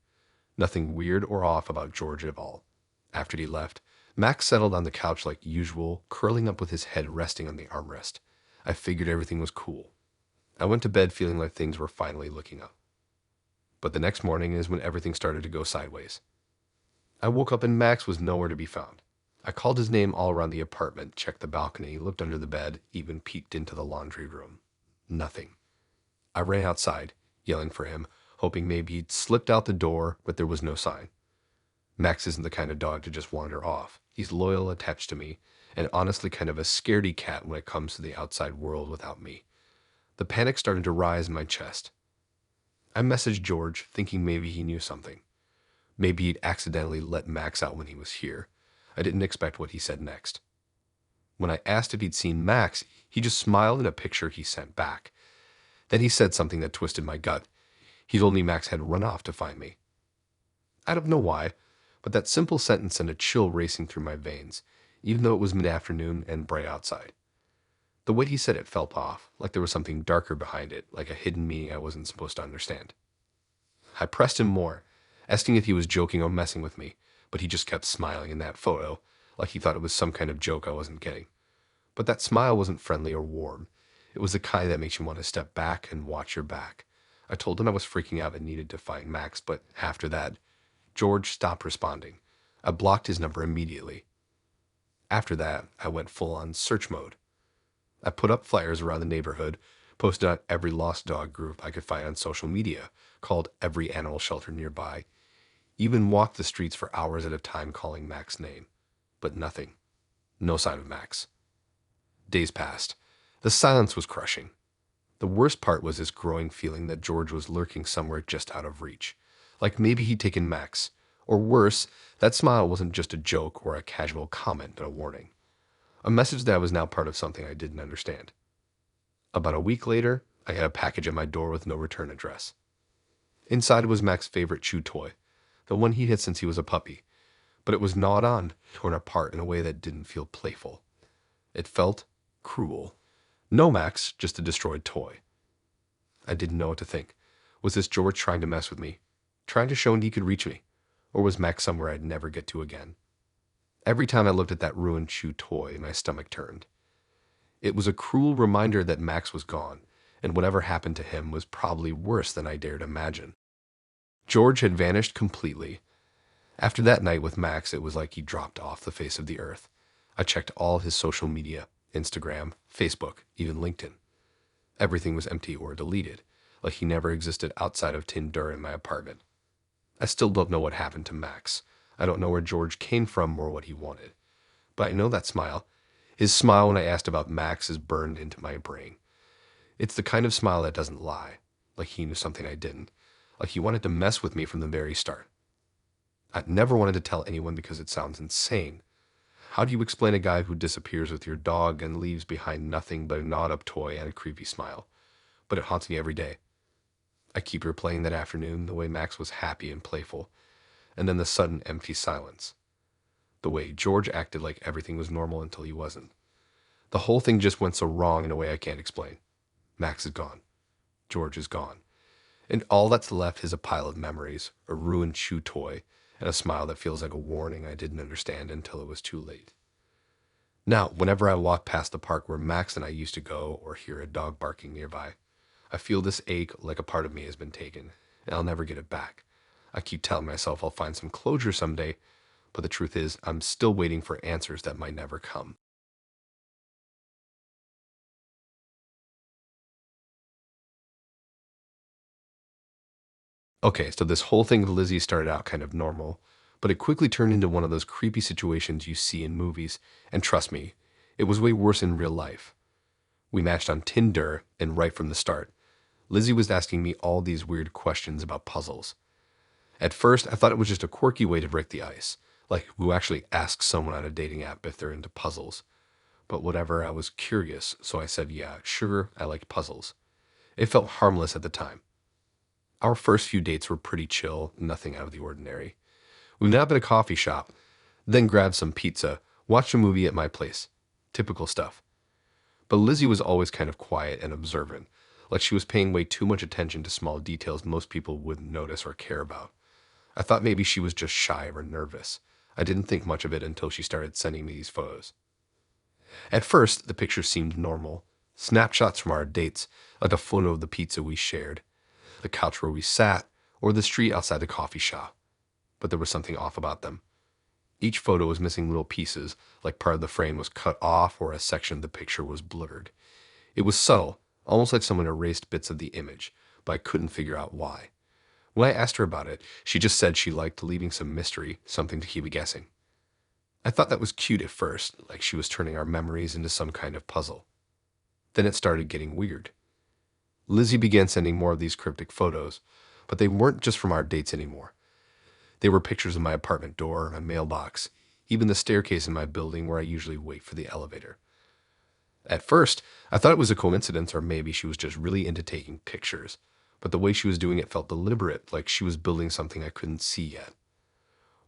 Nothing weird or off about George at all. After he left, Max settled on the couch like usual, curling up with his head resting on the armrest. I figured everything was cool. I went to bed feeling like things were finally looking up. But the next morning is when everything started to go sideways. I woke up and Max was nowhere to be found. I called his name all around the apartment, checked the balcony, looked under the bed, even peeked into the laundry room. Nothing. I ran outside, yelling for him, hoping maybe he'd slipped out the door, but there was no sign. Max isn't the kind of dog to just wander off. He's loyal, attached to me, and honestly kind of a scaredy cat when it comes to the outside world without me. The panic started to rise in my chest. I messaged George, thinking maybe he knew something. Maybe he'd accidentally let Max out when he was here. I didn't expect what he said next. When I asked if he'd seen Max, he just smiled in a picture he sent back. Then he said something that twisted my gut. He told me Max had run off to find me. I don't know why, but that simple sentence sent a chill racing through my veins, even though it was mid-afternoon and bright outside. The way he said it felt off, like there was something darker behind it, like a hidden meaning I wasn't supposed to understand. I pressed him more, asking if he was joking or messing with me, but he just kept smiling in that photo, like he thought it was some kind of joke I wasn't getting. But that smile wasn't friendly or warm. It was the kind that makes you want to step back and watch your back. I told him I was freaking out and needed to find Max, but after that, George stopped responding. I blocked his number immediately. After that, I went full on search mode. I put up flyers around the neighborhood, posted on every lost dog group I could find on social media, called every animal shelter nearby, even walked the streets for hours at a time calling Max's name. But nothing. No sign of Max. Days passed. The silence was crushing. The worst part was this growing feeling that George was lurking somewhere just out of reach. Like maybe he'd taken Max. Or worse, that smile wasn't just a joke or a casual comment, but a warning. A message that I was now part of something I didn't understand. About a week later, I had a package at my door with no return address. Inside was Max's favorite chew toy, the one he had since he was a puppy, but it was gnawed on, torn apart in a way that didn't feel playful. It felt cruel. No Max, just a destroyed toy. I didn't know what to think. Was this George trying to mess with me? Trying to show he could reach me? Or was Max somewhere I'd never get to again? Every time I looked at that ruined chew toy, my stomach turned. It was a cruel reminder that Max was gone, and whatever happened to him was probably worse than I dared imagine. George had vanished completely. After that night with Max, it was like he dropped off the face of the earth. I checked all his social media, Instagram, Facebook, even LinkedIn. Everything was empty or deleted, like he never existed outside of Tinder in my apartment. I still don't know what happened to Max. I don't know where George came from or what he wanted. But I know that smile. His smile when I asked about Max is burned into my brain. It's the kind of smile that doesn't lie, like he knew something I didn't, like he wanted to mess with me from the very start. I never wanted to tell anyone because it sounds insane. How do you explain a guy who disappears with your dog and leaves behind nothing but a gnawed-up toy and a creepy smile? But it haunts me every day. I keep replaying that afternoon, the way Max was happy and playful, and then the sudden empty silence. The way George acted like everything was normal until he wasn't. The whole thing just went so wrong in a way I can't explain. Max is gone. George is gone. And all that's left is a pile of memories, a ruined chew toy, and a smile that feels like a warning I didn't understand until it was too late. Now, whenever I walk past the park where Max and I used to go or hear a dog barking nearby, I feel this ache like a part of me has been taken, and I'll never get it back. I keep telling myself I'll find some closure someday, but the truth is I'm still waiting for answers that might never come. Okay, so this whole thing with Lizzie started out kind of normal, but it quickly turned into one of those creepy situations you see in movies, and trust me, it was way worse in real life. We matched on Tinder, and right from the start, Lizzie was asking me all these weird questions about puzzles. At first, I thought it was just a quirky way to break the ice, like who actually asks someone on a dating app if they're into puzzles. But whatever, I was curious, so I said, yeah, sure, I like puzzles. It felt harmless at the time. Our first few dates were pretty chill, nothing out of the ordinary. We met up at a coffee shop, then grabbed some pizza, watched a movie at my place. Typical stuff. But Lizzie was always kind of quiet and observant, like she was paying way too much attention to small details most people wouldn't notice or care about. I thought maybe she was just shy or nervous. I didn't think much of it until she started sending me these photos. At first, the pictures seemed normal. Snapshots from our dates, like a photo of the pizza we shared, the couch where we sat, or the street outside the coffee shop. But there was something off about them. Each photo was missing little pieces, like part of the frame was cut off or a section of the picture was blurred. It was subtle, almost like someone erased bits of the image, but I couldn't figure out why. When I asked her about it, she just said she liked leaving some mystery, something to keep me guessing. I thought that was cute at first, like she was turning our memories into some kind of puzzle. Then it started getting weird. Lizzie began sending more of these cryptic photos, but they weren't just from our dates anymore. They were pictures of my apartment door, my mailbox, even the staircase in my building where I usually wait for the elevator. At first, I thought it was a coincidence or maybe she was just really into taking pictures, but the way she was doing it felt deliberate, like she was building something I couldn't see yet.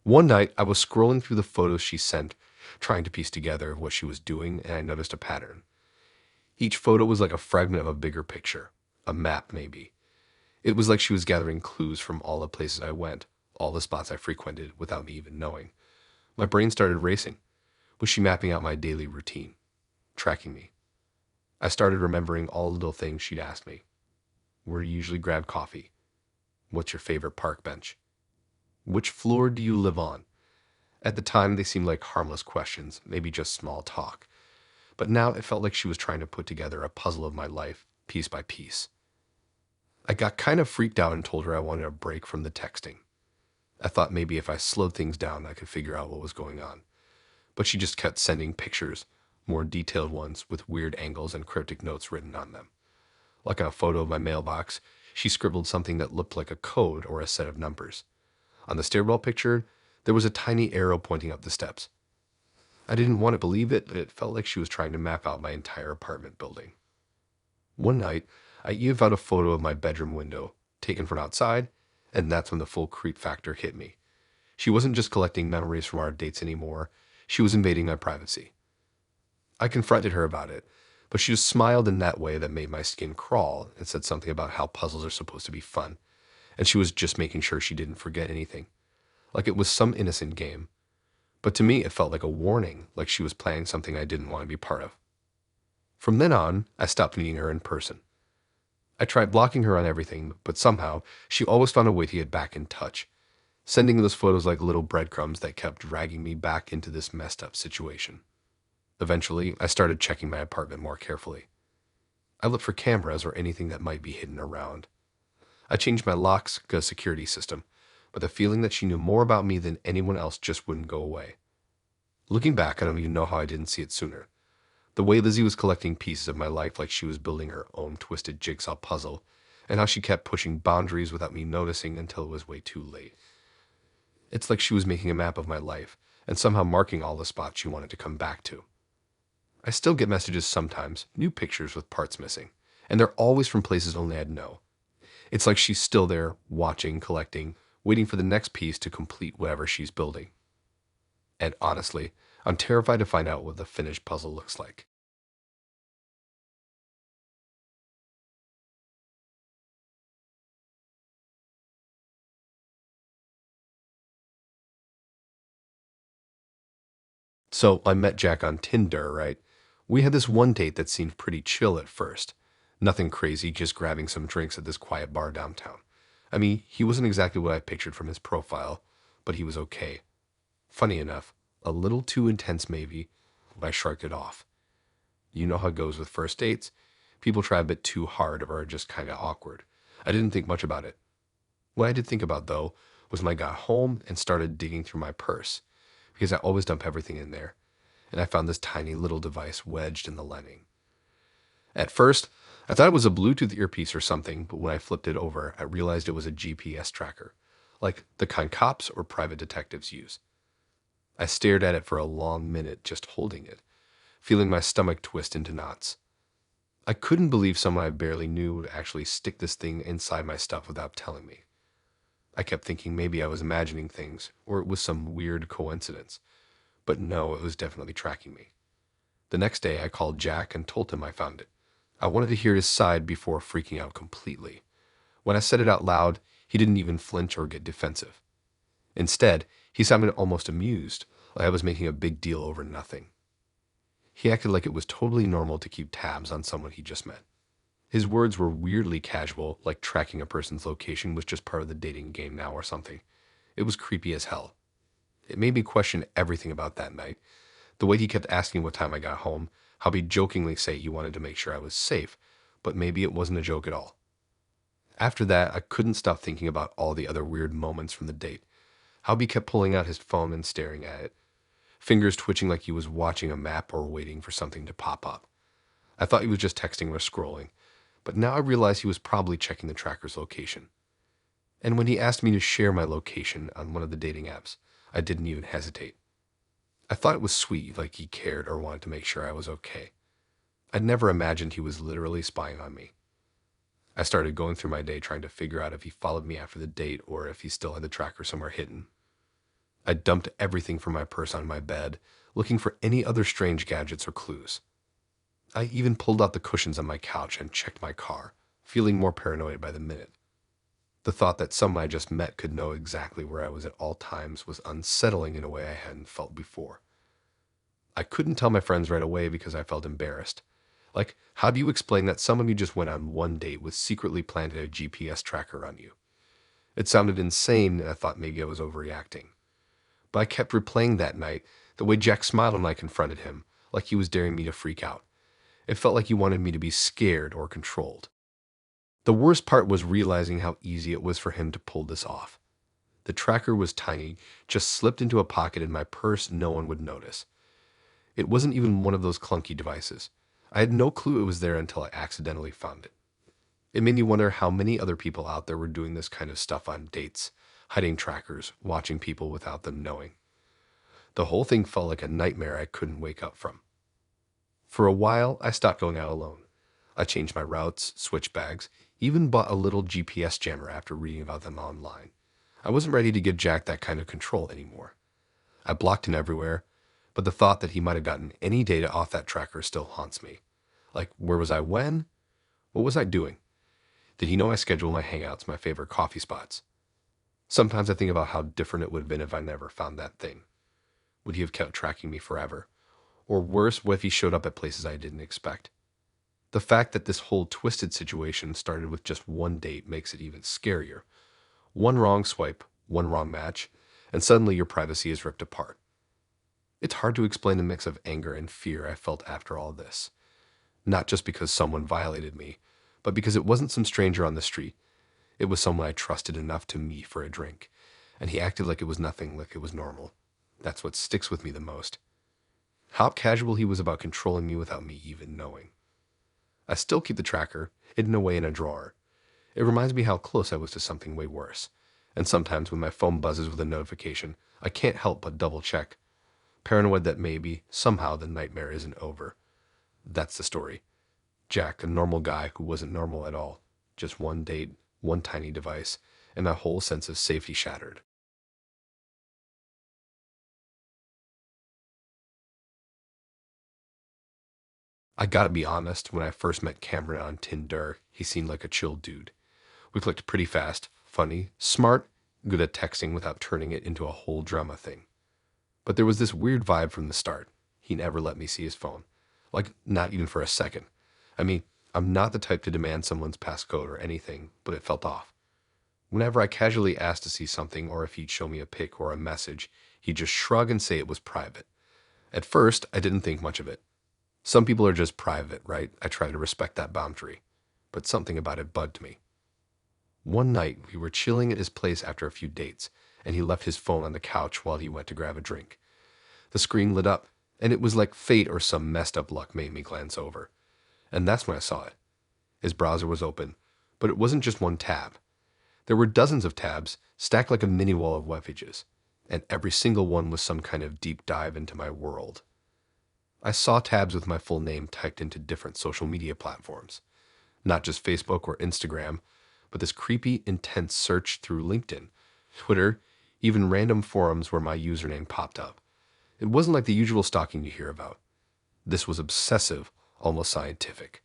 One night, I was scrolling through the photos she sent, trying to piece together what she was doing, and I noticed a pattern. Each photo was like a fragment of a bigger picture, a map maybe. It was like she was gathering clues from all the places I went, all the spots I frequented without me even knowing. My brain started racing. Was she mapping out my daily routine, tracking me? I started remembering all the little things she'd asked me. Where do you usually grab coffee? What's your favorite park bench? Which floor do you live on? At the time, they seemed like harmless questions, maybe just small talk. But now it felt like she was trying to put together a puzzle of my life, piece by piece. I got kind of freaked out and told her I wanted a break from the texting. I thought maybe if I slowed things down, I could figure out what was going on. But she just kept sending pictures, more detailed ones with weird angles and cryptic notes written on them. Like on a photo of my mailbox, she scribbled something that looked like a code or a set of numbers. On the stairwell picture, there was a tiny arrow pointing up the steps. I didn't want to believe it, but it felt like she was trying to map out my entire apartment building. One night, I even found a photo of my bedroom window, taken from outside, and that's when the full creep factor hit me. She wasn't just collecting memories from our dates anymore, she was invading my privacy. I confronted her about it, but she just smiled in that way that made my skin crawl and said something about how puzzles are supposed to be fun, and she was just making sure she didn't forget anything, like it was some innocent game. But to me, it felt like a warning, like she was planning something I didn't want to be part of. From then on, I stopped meeting her in person. I tried blocking her on everything, but somehow, she always found a way to get back in touch, sending those photos like little breadcrumbs that kept dragging me back into this messed up situation. Eventually, I started checking my apartment more carefully. I looked for cameras or anything that might be hidden around. I changed my lock's security system, but the feeling that she knew more about me than anyone else just wouldn't go away. Looking back, I don't even know how I didn't see it sooner. The way Lizzie was collecting pieces of my life like she was building her own twisted jigsaw puzzle, and how she kept pushing boundaries without me noticing until it was way too late. It's like she was making a map of my life and somehow marking all the spots she wanted to come back to. I still get messages sometimes, new pictures with parts missing, and they're always from places only I'd know. It's like she's still there, watching, collecting, waiting for the next piece to complete whatever she's building. And honestly, I'm terrified to find out what the finished puzzle looks like. So I met Jack on Tinder, right? We had this one date that seemed pretty chill at first. Nothing crazy, just grabbing some drinks at this quiet bar downtown. I mean, he wasn't exactly what I pictured from his profile, but he was okay. Funny enough, a little too intense maybe, but I shrugged it off. You know how it goes with first dates. People try a bit too hard or are just kind of awkward. I didn't think much about it. What I did think about, though, was when I got home and started digging through my purse, because I always dump everything in there, and I found this tiny little device wedged in the lining. At first, I thought it was a Bluetooth earpiece or something, but when I flipped it over, I realized it was a GPS tracker, like the kind cops or private detectives use. I stared at it for a long minute, just holding it, feeling my stomach twist into knots. I couldn't believe someone I barely knew would actually stick this thing inside my stuff without telling me. I kept thinking maybe I was imagining things, or it was some weird coincidence. But no, it was definitely tracking me. The next day, I called Jack and told him I found it. I wanted to hear his side before freaking out completely. When I said it out loud, he didn't even flinch or get defensive. Instead, he sounded almost amused, like I was making a big deal over nothing. He acted like it was totally normal to keep tabs on someone he just met. His words were weirdly casual, like tracking a person's location was just part of the dating game now or something. It was creepy as hell. It made me question everything about that night. The way he kept asking what time I got home, how he'd jokingly say he wanted to make sure I was safe, but maybe it wasn't a joke at all. After that, I couldn't stop thinking about all the other weird moments from the date. How he kept pulling out his phone and staring at it, fingers twitching like he was watching a map or waiting for something to pop up. I thought he was just texting or scrolling, but now I realize he was probably checking the tracker's location. And when he asked me to share my location on one of the dating apps, I didn't even hesitate. I thought it was sweet, like he cared or wanted to make sure I was okay. I'd never imagined he was literally spying on me. I started going through my day trying to figure out if he followed me after the date or if he still had the tracker somewhere hidden. I dumped everything from my purse on my bed, looking for any other strange gadgets or clues. I even pulled out the cushions on my couch and checked my car, feeling more paranoid by the minute. The thought that someone I just met could know exactly where I was at all times was unsettling in a way I hadn't felt before. I couldn't tell my friends right away because I felt embarrassed. Like, how do you explain that someone you just went on one date with secretly planted a GPS tracker on you? It sounded insane, and I thought maybe I was overreacting. But I kept replaying that night, the way Jack smiled when I confronted him, like he was daring me to freak out. It felt like he wanted me to be scared or controlled. The worst part was realizing how easy it was for him to pull this off. The tracker was tiny, just slipped into a pocket in my purse no one would notice. It wasn't even one of those clunky devices. I had no clue it was there until I accidentally found it. It made me wonder how many other people out there were doing this kind of stuff on dates, hiding trackers, watching people without them knowing. The whole thing felt like a nightmare I couldn't wake up from. For a while, I stopped going out alone. I changed my routes, switched bags, even bought a little GPS jammer after reading about them online. I wasn't ready to give Jack that kind of control anymore. I blocked him everywhere, but the thought that he might have gotten any data off that tracker still haunts me. Like, where was I when? What was I doing? Did he know my schedule, my hangouts, my favorite coffee spots? Sometimes I think about how different it would have been if I never found that thing. Would he have kept tracking me forever? Or worse, what if he showed up at places I didn't expect? The fact that this whole twisted situation started with just one date makes it even scarier. One wrong swipe, one wrong match, and suddenly your privacy is ripped apart. It's hard to explain the mix of anger and fear I felt after all this. Not just because someone violated me, but because it wasn't some stranger on the street. It was someone I trusted enough to meet for a drink, and he acted like it was nothing, like it was normal. That's what sticks with me the most. How casual he was about controlling me without me even knowing. I still keep the tracker, hidden away in a drawer. It reminds me how close I was to something way worse. And sometimes when my phone buzzes with a notification, I can't help but double check, paranoid that maybe, somehow, the nightmare isn't over. That's the story. Jack, a normal guy who wasn't normal at all. Just one date, one tiny device, and my whole sense of safety shattered. I gotta be honest, when I first met Cameron on Tinder, he seemed like a chill dude. We clicked pretty fast, funny, smart, good at texting without turning it into a whole drama thing. But there was this weird vibe from the start. He never let me see his phone. Like, not even for a second. I mean, I'm not the type to demand someone's passcode or anything, but it felt off. Whenever I casually asked to see something or if he'd show me a pic or a message, he'd just shrug and say it was private. At first, I didn't think much of it. Some people are just private, right? I try to respect that boundary. But something about it bugged me. One night, we were chilling at his place after a few dates, and he left his phone on the couch while he went to grab a drink. The screen lit up, and it was like fate or some messed up luck made me glance over. And that's when I saw it. His browser was open, but it wasn't just one tab. There were dozens of tabs, stacked like a mini wall of web pages, and every single one was some kind of deep dive into my world. I saw tabs with my full name typed into different social media platforms. Not just Facebook or Instagram, but this creepy, intense search through LinkedIn, Twitter, even random forums where my username popped up. It wasn't like the usual stalking you hear about. This was obsessive, almost scientific.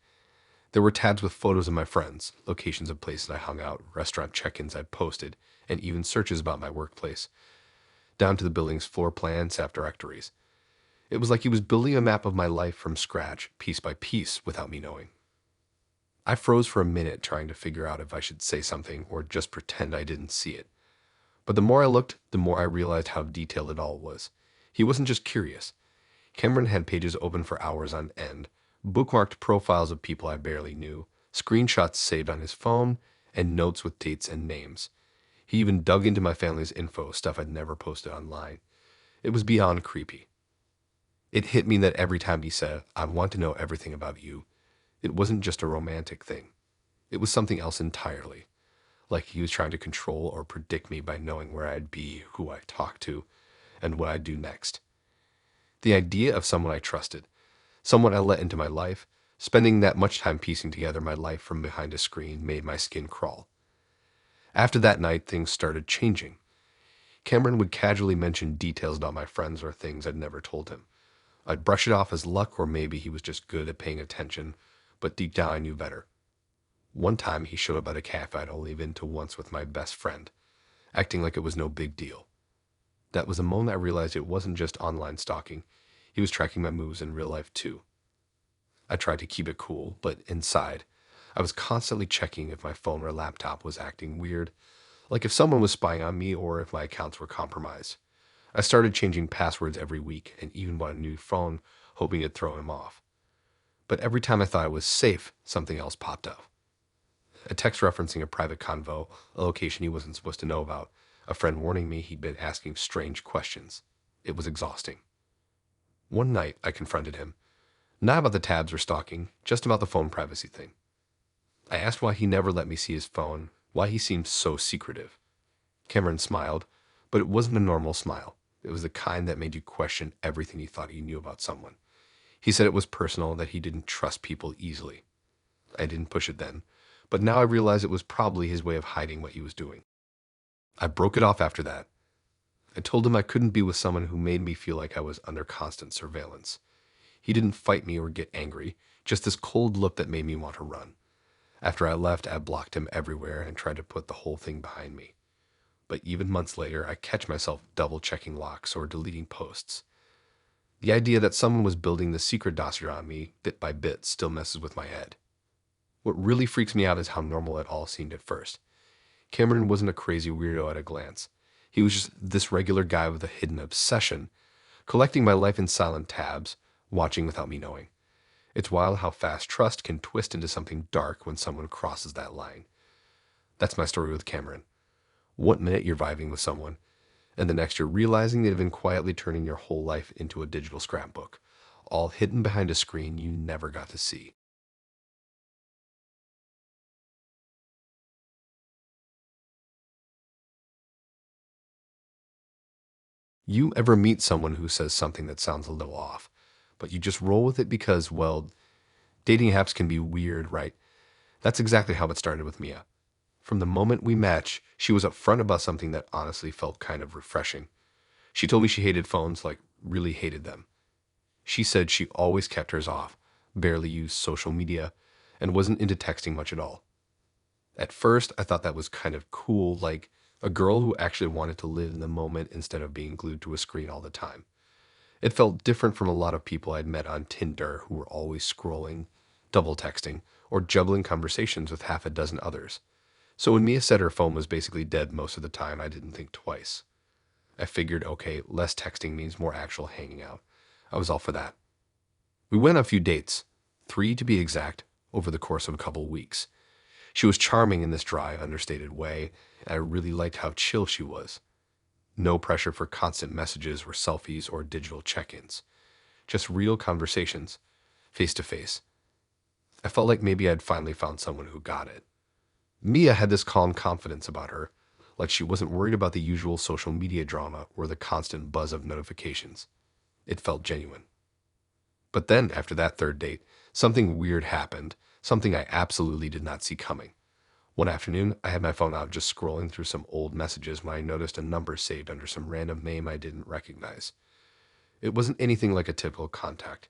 There were tabs with photos of my friends, locations of places I hung out, restaurant check-ins I'd posted, and even searches about my workplace, down to the building's floor plan, staff directories. It was like he was building a map of my life from scratch, piece by piece, without me knowing. I froze for a minute trying to figure out if I should say something or just pretend I didn't see it. But the more I looked, the more I realized how detailed it all was. He wasn't just curious. Cameron had pages open for hours on end, bookmarked profiles of people I barely knew, screenshots saved on his phone, and notes with dates and names. He even dug into my family's info, stuff I'd never posted online. It was beyond creepy. It hit me that every time he said, "I want to know everything about you," it wasn't just a romantic thing. It was something else entirely. Like he was trying to control or predict me by knowing where I'd be, who I'd talk to, and what I'd do next. The idea of someone I trusted, someone I let into my life, spending that much time piecing together my life from behind a screen made my skin crawl. After that night, things started changing. Cameron would casually mention details about my friends or things I'd never told him. I'd brush it off as luck, or maybe he was just good at paying attention, but deep down I knew better. One time he showed up at a cafe I'd only been to once with my best friend, acting like it was no big deal. That was the moment I realized it wasn't just online stalking. He was tracking my moves in real life too. I tried to keep it cool, but inside, I was constantly checking if my phone or laptop was acting weird, like if someone was spying on me or if my accounts were compromised. I started changing passwords every week and even bought a new phone, hoping it'd throw him off. But every time I thought I was safe, something else popped up. A text referencing a private convo, a location he wasn't supposed to know about, a friend warning me he'd been asking strange questions. It was exhausting. One night, I confronted him. Not about the tabs or stalking, just about the phone privacy thing. I asked why he never let me see his phone, why he seemed so secretive. Cameron smiled, but it wasn't a normal smile. It was the kind that made you question everything you thought you knew about someone. He said it was personal, that he didn't trust people easily. I didn't push it then, but now I realize it was probably his way of hiding what he was doing. I broke it off after that. I told him I couldn't be with someone who made me feel like I was under constant surveillance. He didn't fight me or get angry, just this cold look that made me want to run. After I left, I blocked him everywhere and tried to put the whole thing behind me. But even months later, I catch myself double-checking locks or deleting posts. The idea that someone was building the secret dossier on me, bit by bit, still messes with my head. What really freaks me out is how normal it all seemed at first. Cameron wasn't a crazy weirdo at a glance. He was just this regular guy with a hidden obsession, collecting my life in silent tabs, watching without me knowing. It's wild how fast trust can twist into something dark when someone crosses that line. That's my story with Cameron. One minute you're vibing with someone, and the next you're realizing they've been quietly turning your whole life into a digital scrapbook, all hidden behind a screen you never got to see. You ever meet someone who says something that sounds a little off, but you just roll with it because, well, dating apps can be weird, right? That's exactly how it started with Mia. From the moment we matched, she was upfront about something that honestly felt kind of refreshing. She told me she hated phones, like really hated them. She said she always kept hers off, barely used social media, and wasn't into texting much at all. At first, I thought that was kind of cool, like a girl who actually wanted to live in the moment instead of being glued to a screen all the time. It felt different from a lot of people I'd met on Tinder who were always scrolling, double texting, or juggling conversations with half a dozen others. So when Mia said her phone was basically dead most of the time, I didn't think twice. I figured, okay, less texting means more actual hanging out. I was all for that. We went on a few dates, 3 to be exact, over the course of a couple of weeks. She was charming in this dry, understated way, and I really liked how chill she was. No pressure for constant messages or selfies or digital check-ins. Just real conversations, face to face. I felt like maybe I'd finally found someone who got it. Mia had this calm confidence about her, like she wasn't worried about the usual social media drama or the constant buzz of notifications. It felt genuine. But then, after that third date, something weird happened, something I absolutely did not see coming. One afternoon, I had my phone out just scrolling through some old messages when I noticed a number saved under some random name I didn't recognize. It wasn't anything like a typical contact.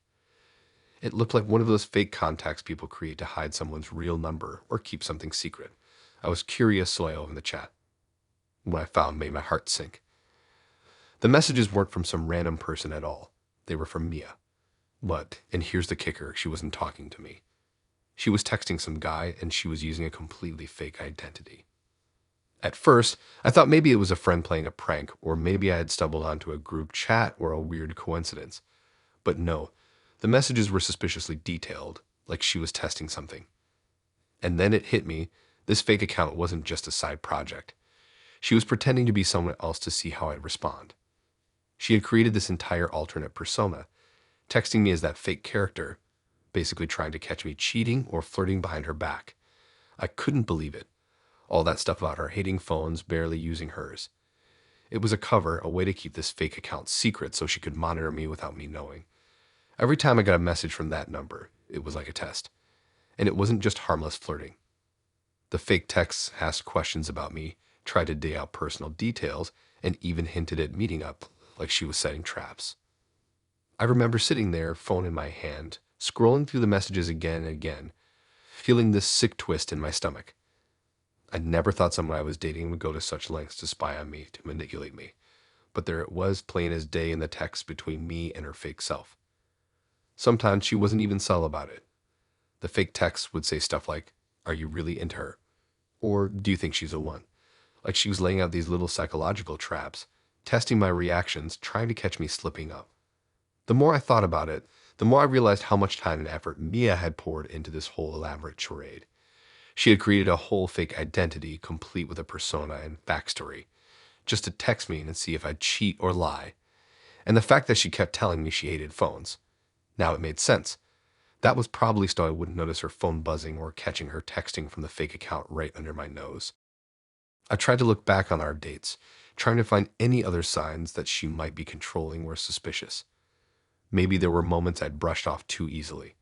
It looked like one of those fake contacts people create to hide someone's real number or keep something secret. I was curious, so I opened the chat. What I found made my heart sink. The messages weren't from some random person at all. They were from Mia. But, and here's the kicker, she wasn't talking to me. She was texting some guy, and she was using a completely fake identity. At first, I thought maybe it was a friend playing a prank, or maybe I had stumbled onto a group chat or a weird coincidence. But no, the messages were suspiciously detailed, like she was testing something. And then it hit me, this fake account wasn't just a side project. She was pretending to be someone else to see how I'd respond. She had created this entire alternate persona, texting me as that fake character, basically trying to catch me cheating or flirting behind her back. I couldn't believe it. All that stuff about her hating phones, barely using hers. It was a cover, a way to keep this fake account secret so she could monitor me without me knowing. Every time I got a message from that number, it was like a test. And it wasn't just harmless flirting. The fake texts asked questions about me, tried to dig out personal details, and even hinted at meeting up, like she was setting traps. I remember sitting there, phone in my hand, scrolling through the messages again and again, feeling this sick twist in my stomach. I never thought someone I was dating would go to such lengths to spy on me, to manipulate me. But there it was, plain as day in the text between me and her fake self. Sometimes she wasn't even subtle about it. The fake text would say stuff like, "Are you really into her?" Or, "Do you think she's a one?" Like she was laying out these little psychological traps, testing my reactions, trying to catch me slipping up. The more I thought about it, the more I realized how much time and effort Mia had poured into this whole elaborate charade. She had created a whole fake identity, complete with a persona and backstory, just to text me and see if I'd cheat or lie. And the fact that she kept telling me she hated phones. Now it made sense. That was probably so I wouldn't notice her phone buzzing or catching her texting from the fake account right under my nose. I tried to look back on our dates, trying to find any other signs that she might be controlling or suspicious. Maybe there were moments I'd brushed off too easily.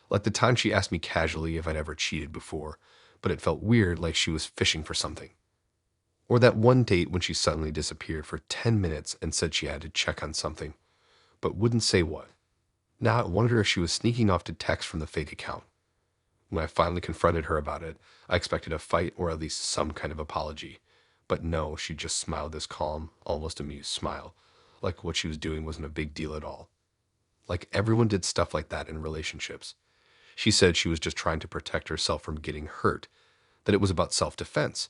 Like the time she asked me casually if I'd ever cheated before, but it felt weird, like she was fishing for something. Or that one date when she suddenly disappeared for 10 minutes and said she had to check on something, but wouldn't say what. Now I wondered if she was sneaking off to text from the fake account. When I finally confronted her about it, I expected a fight or at least some kind of apology. But no, she just smiled this calm, almost amused smile, like what she was doing wasn't a big deal at all. Like everyone did stuff like that in relationships. She said she was just trying to protect herself from getting hurt, that it was about self-defense.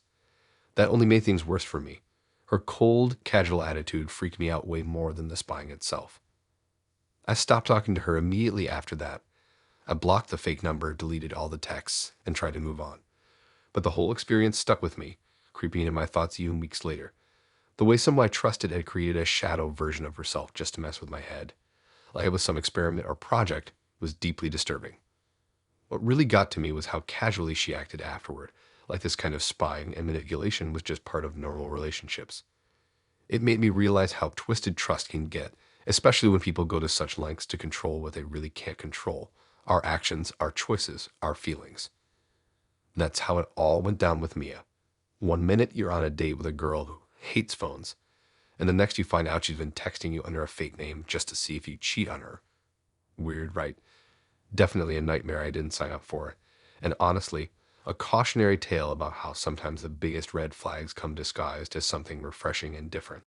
That only made things worse for me. Her cold, casual attitude freaked me out way more than the spying itself. I stopped talking to her immediately after that. I blocked the fake number, deleted all the texts, and tried to move on. But the whole experience stuck with me, creeping into my thoughts even weeks later. The way someone I trusted had created a shadow version of herself just to mess with my head, like it was some experiment or project, was deeply disturbing. What really got to me was how casually she acted afterward, like this kind of spying and manipulation was just part of normal relationships. It made me realize how twisted trust can get, especially when people go to such lengths to control what they really can't control: our actions, our choices, our feelings. That's how it all went down with Mia. One minute you're on a date with a girl who hates phones, and the next you find out she's been texting you under a fake name just to see if you cheat on her. Weird, right? Definitely a nightmare I didn't sign up for. And honestly, a cautionary tale about how sometimes the biggest red flags come disguised as something refreshing and different.